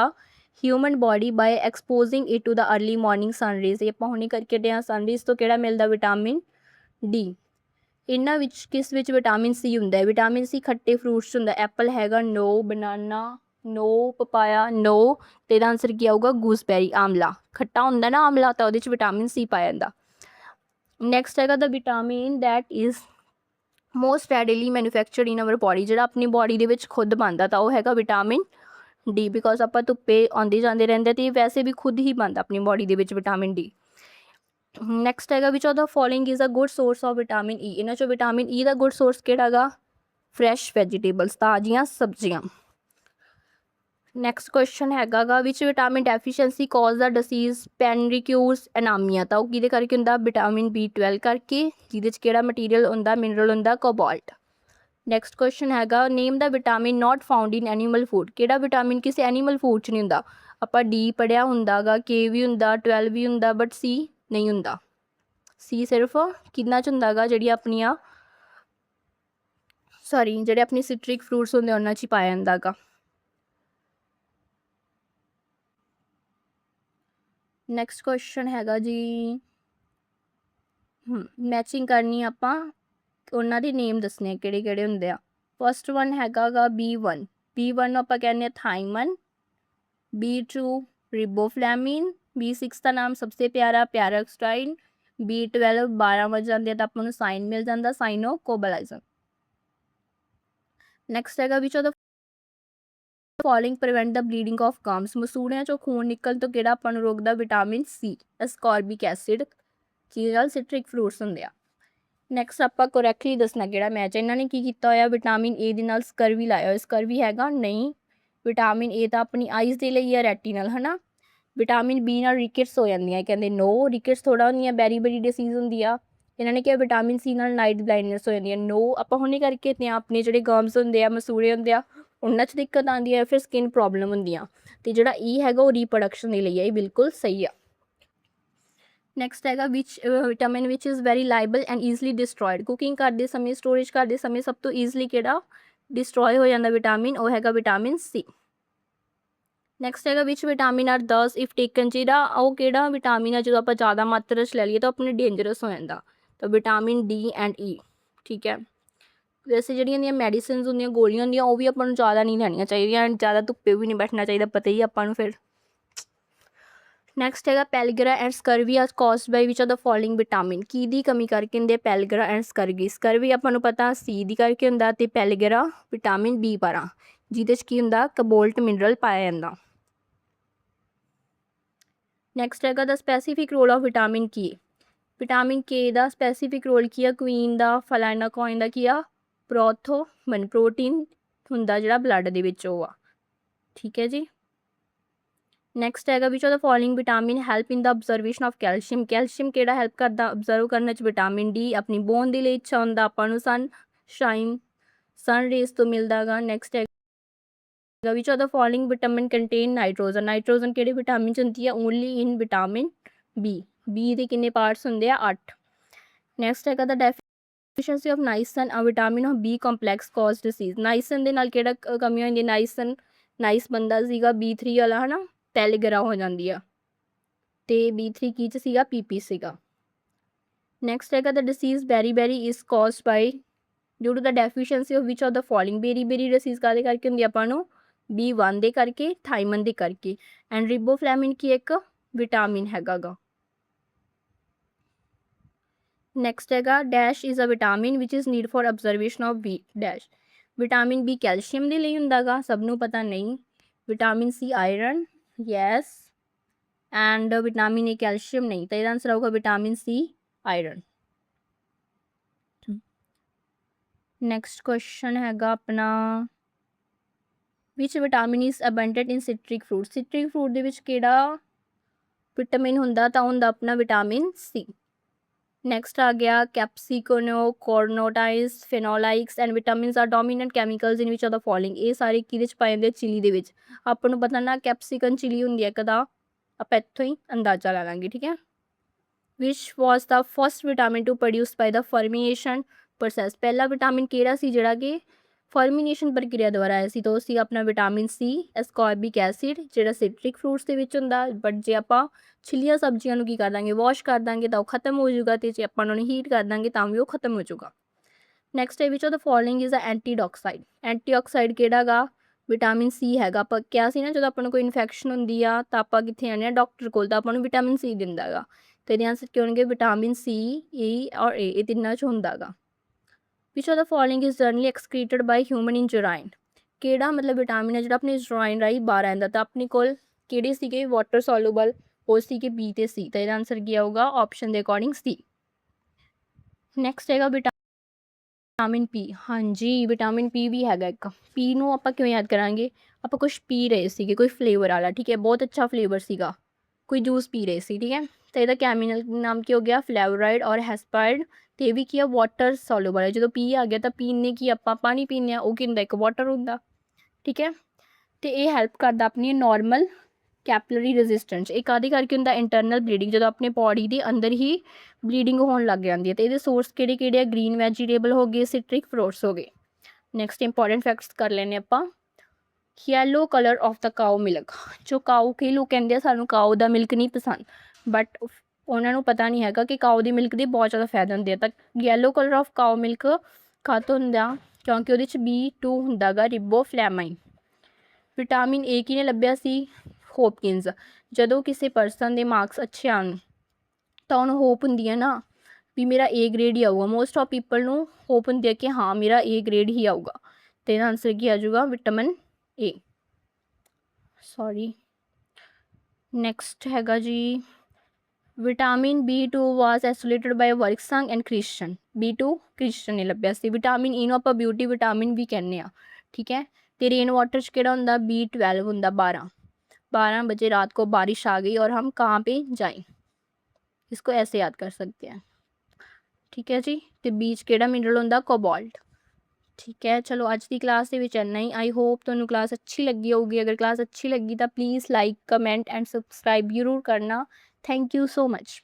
human body by exposing it to the early morning sunrays, ये आपां हुणे करके हटे सनरेज तो किहड़ा मिलदा? Vitamin D. इन्हां विच किस विच विटामिन सी हुंदा है? विटामिन सी खट्टे फ्रूट्स हुंदा, एप्पल हैगा नो, बनाना नो, पपाया नो, तो इसदा आंसर क्या होगा? गूसबैरी, आमला, खट्टा हुंदा ना आमला, तो उहदे च विटामिन सी पाया जांदा। नैक्सट हैगा the vitamin that is most readily manufactured in our body, जिहड़ा अपनी बॉडी दे विच खुद बनदा, तो वह हैगा विटामिन डी, बिकॉज आपां धुप्पे आउंदे जांदे रहिंदे ते वैसे भी खुद ही बनदा अपनी बॉडी दे विच विटामिन डी। नैक्सट हैगा which of the following is a good source of vitamin E, इन्हां चों विटामिन ई का गुड सोर्स किहड़ा गा? फ्रैश वैजीटेबल्स, ताज़ियां सब्जियां। नैक्सट क्वेश्चन हैगा गा which vitamin deficiency cause the disease pernicious anaemia, तो किहदे करके हुंदा? विटामिन B12 करके, जिहदे च किहड़ा मटीरियल हुंदा? मिनरल हुंदा कोबाल्ट। नैक्सट क्वेश्चन हैगा name the vitamin not found in animal food, किहड़ा विटामिन किसी एनीमल फूड च नहीं हुंदा? आपां डी पढ़िया हुंदा गा, के भी हुंदा, 12 भी हुंदा, बट सी नहीं हुंदा। सी सिर्फ किन्ना च हुंदा गा? जिहड़ी अपनियां सॉरी जिहड़े अपने सिट्रिक फ्रूट्स हुंदे उन्हां च ही पाया जांदा गा। नैक्सट क्वेश्चन हैगा जी मैचिंग करनी आपां उन्हां दे नेम दसने किहड़े किहड़े हुंदे आ। फर्स्ट वन हैगा गा B1, B1 नूं आपां कहने थाइमन, B2 रिबोफ्लैविन, B6 का नाम सबसे प्यारा पैराक्साइन, B12 12 बज जाते तो आपां नूं साइन मिल जाता, साइनोकोबालाइजम। नैक्सट हैगा which of the following prevent the bleeding of gums, मसूड़ियां चों खून निकल तो किहड़ा आपां नूं रोकदा? Vitamin C, ascorbic acid. ਜਿਹਦੇ ਨਾਲ ਸਿਟਰਿਕ ਫਰੂਟਸ ਹੁੰਦੇ ਆ। ਨੈਕਸਟ ਆਪਾਂ ਕਰੈਕਟਲੀ ਦੱਸਣਾ ਕਿਹੜਾ ਮੈਚ ਹੈ। ਇਹਨਾਂ ਨੇ ਕੀ ਕੀਤਾ ਹੋਇਆ, ਵਿਟਾਮਿਨ ਏ ਦੇ ਨਾਲ ਸਕਰਵੀ ਲਾਇਆ ਹੋਇਆ। ਸਕਰਵੀ ਹੈਗਾ ਨਹੀਂ, ਵਿਟਾਮਿਨ ਏ ਤਾਂ ਆਪਣੀ ਆਈਜ਼ ਦੇ ਲਈ ਹੈ, ਰੈਟੀਨਲ ਹੈ ਨਾ। ਵਿਟਾਮਿਨ ਬੀ ਨਾਲ ਰਿਕੇਟਸ ਹੋ ਜਾਂਦੀਆਂ, ਕਹਿੰਦੇ ਨੋ ਰਿਕੇਟਸ ਥੋੜ੍ਹਾ ਹੁੰਦੀਆਂ, ਬੈਰੀ ਡਿਸੀਜ਼ ਹੁੰਦੀ ਆ। ਇਹਨਾਂ ਨੇ ਕਿਹਾ ਵਿਟਾਮਿਨ ਸੀ ਨਾਲ ਨਾਈਟ ਬਲਾਈਂਡਨੈਸ ਹੋ ਜਾਂਦੀ ਹੈ, ਨੋ। ਆਪਾਂ ਹੁਣੇ ਕਰਕੇ ਤੇ ਆਪਣੇ ਜਿਹੜੇ ਗਰਮਸ ਹੁੰਦੇ ਆ, ਮਸੂੜੇ ਹੁੰਦੇ ਆ, ਉਹਨਾਂ 'ਚ ਦਿੱਕਤ ਆਉਂਦੀ ਹੈ, ਫਿਰ ਸਕਿਨ ਪ੍ਰੋਬਲਮ ਹੁੰਦੀਆਂ। ਅਤੇ ਜਿਹੜਾ ਈ ਹੈਗਾ ਉਹ ਰੀਪਰੋਡਕਸ਼ਨ ਦੇ ਲਈ ਹੈ, ਇਹ ਬਿਲਕੁਲ ਸਹੀ ਆ। ਨੈਕਸਟ ਹੈਗਾ vitamin which is very labile and easily destroyed. Cooking ਕਰਦੇ ਸਮੇਂ, ਸਟੋਰੇਜ ਕਰਦੇ ਸਮੇਂ ਸਭ ਤੋਂ ਈਜ਼ਲੀ ਕਿਹੜਾ ਡਿਸਟਰੋਏ ਹੋ ਜਾਂਦਾ ਵਿਟਾਮਿਨ, ਉਹ ਹੈਗਾ ਵਿਟਾਮਿਨ ਸੀ। ਨੈਕਸਟ ਹੈਗਾ ਵਿਚ ਵਿਟਾਮਿਨ ਆਰ ਦਸ ਇਫ ਟੇਕਨ, ਜਿਹੜਾ ਉਹ ਕਿਹੜਾ ਵਿਟਾਮਿਨ ਆ ਜਦੋਂ ਆਪਾਂ ਜ਼ਿਆਦਾ ਮਾਤਰਾ 'ਚ ਲੈ ਲਈਏ ਤਾਂ ਆਪਣੇ ਡੇਂਜਰਸ ਹੋ ਜਾਂਦਾ। ਤਾਂ ਵਿਟਾਮਿਨ ਡੀ ਐਂਡ ਈ, ਠੀਕ ਹੈ। ਵੈਸੇ ਜਿਹੜੀਆਂ ਦੀਆਂ ਮੈਡੀਸਿਨਸ ਹੁੰਦੀਆਂ, ਗੋਲੀਆਂ ਹੁੰਦੀਆਂ, ਉਹ ਵੀ ਆਪਾਂ ਨੂੰ ਜ਼ਿਆਦਾ ਨਹੀਂ ਲੈਣੀਆਂ ਚਾਹੀਦੀਆਂ ਐਂਡ ਜ਼ਿਆਦਾ ਧੁੱਪੇ ਵੀ ਨਹੀਂ ਬੈਠਣਾ ਚਾਹੀਦਾ, ਪਤਾ ਹੀ ਆਪਾਂ ਨੂੰ ਫਿਰ। ਨੈਕਸਟ ਹੈਗਾ pellagra and scurvy are caused by which are the following vitamin. ਕੀ ਦੀ ਕਮੀ ਕਰਕੇ ਹੁੰਦੇ, ਪੈਲਗਰਾ ਐਂਡ ਸਕਰਵੀ। ਸਕਰਵੀ ਆਪਾਂ ਨੂੰ ਪਤਾ ਸੀ ਦੀ ਕਰਕੇ ਹੁੰਦਾ, ਅਤੇ ਪੈਲਗਰਾ ਵਿਟਾਮਿਨ ਬੀ ਪਾਰਾ, ਜਿਹਦੇ 'ਚ ਕੀ ਹੁੰਦਾ, ਕਬੋਲਟ ਮਿਨਰਲ ਪਾਇਆ ਜਾਂਦਾ। ਨੈਕਸਟ ਹੈਗਾ the specific role of vitamin K. Vitamin K ਦਾ ਸਪੈਸੀਫਿਕ ਰੋਲ ਕੀ ਆ, ਕੁਈਨ ਦਾ, ਫਲਾਈਨਾਕੋਇਨ ਦਾ ਕੀ ਆ, ਪ੍ਰੋਥੋਮਨ ਪ੍ਰੋਟੀਨ ਹੁੰਦਾ ਜਿਹੜਾ ਬਲੱਡ ਦੇ ਵਿੱਚ ਉਹ ਆ, ਠੀਕ ਹੈ ਜੀ। ਨੈਕਸਟ ਹੈਗਾ which of the following vitamin help in the observation of calcium. Calcium ਕਿਹੜਾ ਹੈਲਪ ਕਰਦਾ ਅਬਜ਼ਰਵ ਕਰਨ 'ਚ, ਵਿਟਾਮਿਨ ਡੀ। ਆਪਣੀ ਬੋਨ ਦੇ ਲਈ ਅੱਛਾ ਹੁੰਦਾ, ਆਪਾਂ ਨੂੰ ਸਨ ਰੇਜ਼ ਤੋਂ ਮਿਲਦਾ ਗਾ। ਨੈਕਸਟ ਹੈਗਾ which of the following vitamin contain nitrogen. Nitrogen ਕਿਹੜੇ ਵਿਟਾਮਿਨ 'ਚ ਹੁੰਦੀ ਹੈ, ਓਨਲੀ ਇਨ ਵਿਟਾਮਿਨ ਬੀ। ਬੀ ਦੇ ਕਿੰਨੇ ਪਾਰਟਸ ਹੁੰਦੇ ਆ, 8। ਨੈਕਸਟ ਹੈਗਾ ਦਾ deficiency of niacin, a vitamin of B complex cause disease. Niacin ਦੇ ਨਾਲ ਕਿਹੜਾ ਕਮੀ ਹੁੰਦੀ, ਨਾਈਸ ਬੰਦਾ ਸੀਗਾ B3 ਵਾਲਾ ਹੈ ਨਾ, ਪੈਲਗਰਾ ਹੋ ਜਾਂਦੀ ਆ, ਅਤੇ B3 ਕੀ 'ਚ ਸੀਗਾ, PP ਸੀਗਾ। ਨੈਕਸਟ ਹੈਗਾ the disease beri is caused by due to the deficiency of which of the following. Beri disease ਕਾਹਦੇ ਕਰਕੇ ਹੁੰਦੀ ਆਪਾਂ ਨੂੰ, B1 ਦੇ ਕਰਕੇ, ਥਾਈਮਨ ਦੇ ਕਰਕੇ। ਐਂਡ ਰਿਬੋਫਲੈਮਿਨ ਕੀ ਇੱਕ ਵਿਟਾਮਿਨ ਹੈਗਾ ਗਾ। ਨੈਕਸਟ ਹੈਗਾ dash is a vitamin which is need for observation of B dash. Vitamin B calcium ਦੇ ਲਈ ਹੁੰਦਾ ਗਾ, ਸਭ ਨੂੰ ਪਤਾ ਨਹੀਂ। Vitamin C iron, yes. And vitamin A calcium ਨਹੀਂ, ਤਾਂ ਇਹਦਾ ਆਂਸਰ ਆਊਗਾ vitamin C iron. Next question ਹੈਗਾ ਆਪਣਾ which vitamin is abundant in citric fruit. Citric fruit ਦੇ ਵਿੱਚ ਕਿਹੜਾ ਵਿਟਾਮਿਨ ਹੁੰਦਾ, ਤਾਂ ਹੁੰਦਾ ਆਪਣਾ ਵਿਟਾਮਿਨ ਸੀ। ਨੈਕਸਟ ਆ ਗਿਆ capsaicin, carotenoids, phenolics and vitamins are dominant chemicals in which are the following. ਇਹ ਸਾਰੇ ਕਿਹਦੇ 'ਚ ਪਾਏ ਜਾਂਦੇ, ਚਿਲੀ ਦੇ ਵਿੱਚ। ਆਪਾਂ ਨੂੰ ਪਤਾ ਨਾ ਕੈਪਸੀਕਨ ਚਿਲੀ ਹੁੰਦੀ ਹੈ ਇੱਕ ਦਾ, ਆਪਾਂ ਇੱਥੋਂ ਹੀ ਅੰਦਾਜ਼ਾ ਲਾ ਲਾਂਗੇ, ਠੀਕ ਹੈ। Which was the first vitamin to produce by the fermentation process. ਪਹਿਲਾ ਵਿਟਾਮਿਨ ਕਿਹੜਾ ਸੀ ਜਿਹੜਾ ਕਿ ਫਰਮੀਨੇਸ਼ਨ ਪ੍ਰਕਿਰਿਆ ਦੁਆਰਾ ਆਇਆ ਸੀ, ਤਾਂ ਉਹ ਸੀ ਆਪਣਾ ਵਿਟਾਮਿਨ ਸੀ ਐਸਕੋਰਬਿਕ ਐਸਿਡ, ਜਿਹੜਾ ਸਿਟਰਿਕ ਫਰੂਟਸ ਦੇ ਵਿੱਚ ਹੁੰਦਾ। ਬਟ ਜੇ ਆਪਾਂ ਛਿੱਲੀਆਂ ਸਬਜ਼ੀਆਂ ਨੂੰ ਕੀ ਕਰ ਦਾਂਗੇ, ਵਾਸ਼ ਕਰ ਦਾਂਗੇ ਤਾਂ ਉਹ ਖਤਮ ਹੋ ਜਾਊਗਾ, ਅਤੇ ਜੇ ਆਪਾਂ ਉਹਨਾਂ ਨੂੰ ਹੀਟ ਕਰ ਦਾਂਗੇ ਤਾਂ ਵੀ ਉਹ ਖਤਮ ਹੋ ਜਾਊਗਾ। ਨੈਕਸਟ ਹੈ which of the following is a antioxidant. Antioxidant ਕਿਹੜਾ ਗਾ, ਵਿਟਾਮਿਨ ਸੀ ਹੈਗਾ। ਆਪਾਂ ਕਿਹਾ ਸੀ ਨਾ ਜਦੋਂ ਆਪਾਂ ਨੂੰ ਕੋਈ ਇਨਫੈਕਸ਼ਨ ਹੁੰਦੀ ਆ ਤਾਂ ਆਪਾਂ ਕਿੱਥੇ ਆਉਂਦੇ ਹਾਂ, ਡਾਕਟਰ ਕੋਲ, ਤਾਂ ਆਪਾਂ ਨੂੰ ਵਿਟਾਮਿਨ ਸੀ ਦਿੰਦਾ ਗਾ। ਅਤੇ ਇਹਦੇ ਆਂਸਰ ਕੀ ਹੋਣਗੇ, ਵਿਟਾਮਿਨ ਸੀ, ਈ ਔਰ ਏ, ਇਹ ਤਿੰਨਾਂ 'ਚ ਹੁੰਦਾ ਗਾ। Which of the following is generally excreted by human in urine. ਕਿਹੜਾ ਮਤਲਬ ਵਿਟਾਮਿਨ ਹੈ ਜਿਹੜਾ ਆਪਣੇ ਜੁਰਾਈਨ ਰਾਹੀਂ ਬਾਹਰ ਆਉਂਦਾ, ਤਾਂ ਆਪਣੇ ਕੋਲ ਕਿਹੜੇ ਸੀਗੇ, ਵਾਟਰ ਸੋਲੂਬਲ, ਉਹ ਸੀਗੇ ਬੀ ਤੇ ਸੀ, ਤਾਂ ਇਹਦਾ ਆਂਸਰ ਕੀ ਆਊਗਾ, ਆਪਸ਼ਨ ਦੇ ਅਕੋਰਡਿੰਗ ਸੀ। ਨੈਕਸਟ ਹੈਗਾ ਵਿਟਾਮਿਨ ਪੀ। ਹਾਂਜੀ, ਵਿਟਾਮਿਨ ਪੀ ਵੀ ਹੈਗਾ ਇੱਕ। ਪੀ ਨੂੰ ਆਪਾਂ ਕਿਉਂ ਯਾਦ ਕਰਾਂਗੇ, ਆਪਾਂ ਕੁਛ ਪੀ ਰਹੇ ਸੀਗੇ, ਕੋਈ ਫਲੇਵਰ ਵਾਲਾ, ਠੀਕ ਹੈ, ਬਹੁਤ ਅੱਛਾ ਫਲੇਵਰ ਸੀਗਾ, ਕੋਈ ਜੂਸ ਪੀ ਰਹੇ ਸੀ, ਠੀਕ ਹੈ। ਤਾਂ ਇਹਦਾ ਕੈਮੀਕਲ ਨਾਮ ਕੀ ਹੋ ਗਿਆ, ਫਲੈਵੋਰਾਈਡ ਔਰ ਹੈਸਪਾਇਡ। ਅਤੇ ਇਹ ਵੀ ਕੀ ਆ, ਵਾਟਰ ਸੋਲੂਬਲ ਹੈ। ਜਦੋਂ ਪੀ ਆ ਗਿਆ ਤਾਂ ਪੀਣੇ ਕੀ ਆਪਾਂ ਪਾਣੀ ਪੀਂਦੇ ਹਾਂ, ਉਹ ਕੀ ਹੁੰਦਾ, ਇੱਕ ਵਾਟਰ ਹੁੰਦਾ, ਠੀਕ ਹੈ। ਅਤੇ ਇਹ ਹੈਲਪ ਕਰਦਾ ਆਪਣੀ ਨੋਰਮਲ ਕੈਪਲਰੀ ਰੈਜ਼ਿਸਟੈਂਸ। ਇਹ ਕਾਹਦੇ ਕਰਕੇ ਹੁੰਦਾ, ਇੰਟਰਨਲ ਬਲੀਡਿੰਗ, ਜਦੋਂ ਆਪਣੇ ਬੋਡੀ ਦੇ ਅੰਦਰ ਹੀ ਬਲੀਡਿੰਗ ਹੋਣ ਲੱਗ ਜਾਂਦੀ ਹੈ। ਅਤੇ ਇਹਦੇ ਸੋਰਸ ਕਿਹੜੇ ਆ, ਗ੍ਰੀਨ ਵੈਜੀਟੇਬਲ ਹੋ ਗਏ, ਸਿਟਰਿਕ ਫਰੂਟਸ ਹੋ ਗਏ। ਨੈਕਸਟ ਇੰਪੋਰਟੈਂਟ ਫੈਕਟਸ ਕਰ ਲੈਂਦੇ ਆਪਾਂ। Yellow colour of the cow milk. ਜੋ ਕਾਓ, ਕਈ ਲੋਕ ਕਹਿੰਦੇ ਆ ਸਾਨੂੰ ਕਾਓ ਦਾ ਮਿਲਕ ਨਹੀਂ ਪਸੰਦ, ਬਟ ਉਹਨਾਂ ਨੂੰ ਪਤਾ ਨਹੀਂ ਹੈਗਾ ਕਿ ਕਾਓ ਦੀ ਮਿਲਕ ਦੇ ਬਹੁਤ ਜ਼ਿਆਦਾ ਫਾਇਦੇ ਹੁੰਦੇ ਆ। ਤਾਂ yellow colour of cow milk ਕਾਹਤੋਂ ਹੁੰਦਾ, ਕਿਉਂਕਿ ਉਹਦੇ 'ਚ B2 ਹੁੰਦਾ ਗਾ, ਰਿਬੋਫਲੈਮਾਈਨ। ਵਿਟਾਮਿਨ ਏ ਕਿਹਨੇ ਲੱਭਿਆ ਸੀ, ਹੋਪਕਿੰਸ। ਜਦੋਂ ਕਿਸੇ ਪਰਸਨ ਦੇ ਮਾਰਕਸ ਅੱਛੇ ਆਉਣ ਤਾਂ ਉਹਨੂੰ ਹੋਪ ਹੁੰਦੀ ਹੈ ਨਾ ਵੀ ਮੇਰਾ A ਗ੍ਰੇਡ ਹੀ ਆਊਗਾ। ਮੋਸਟ ਆਫ ਪੀਪਲ ਨੂੰ ਹੋਪ ਹੁੰਦੀ ਹੈ ਕਿ ਹਾਂ ਮੇਰਾ A ਗ੍ਰੇਡ ਹੀ ਆਊਗਾ, ਅਤੇ ਇਹਦਾ ਆਂਸਰ ਕੀ ਆ ਜਾਊਗਾ, ਵਿਟਾਮਿਨ ਏ। ਸੌਰੀ। ਨੈਕਸਟ ਹੈਗਾ ਜੀ vitamin B2 was isolated by ਵਰਕਸੰਗ ਐਂਡ ਕ੍ਰਿਸਚਨ। B2 ਕ੍ਰਿਸਚਨ ਨੇ ਲੱਭਿਆ ਸੀ। ਵਿਟਾਮਿਨ ਈ ਨੂੰ ਆਪਾਂ ਬਿਊਟੀ ਵਿਟਾਮਿਨ ਵੀ ਕਹਿੰਦੇ ਆ, ਠੀਕ ਹੈ। ਤੇ ਰੇਨ ਵਾटर 'ਚ ਕਿਹੜਾ ਹੁੰਦਾ B12 ਹੁੰਦਾ 12 बजे रात को बारिश आ गई और हम कहाँ पे जाएं, इसको ऐसे याद कर सकते हैं, ठीक है जी। ਤੇ ਬੀਚ ਕਿਹੜਾ ਮਿਨਰਲ ਹੁੰਦਾ ਕੋਬਾल्ट, ਠੀਕ ਹੈ। ਚਲੋ ਅੱਜ ਦੀ ਕਲਾਸ ਦੇ ਵਿੱਚ ਇੰਨਾ ਹੀ। ਆਈ ਹੋਪ ਤੁਹਾਨੂੰ ਕਲਾਸ ਅੱਛੀ ਲੱਗੀ ਹੋਊਗੀ। ਅਗਰ ਕਲਾਸ ਅੱਛੀ ਲੱਗੀ ਤਾਂ please like comment and subscribe ਜ਼ਰੂਰ ਕਰਨਾ। Thank you so much.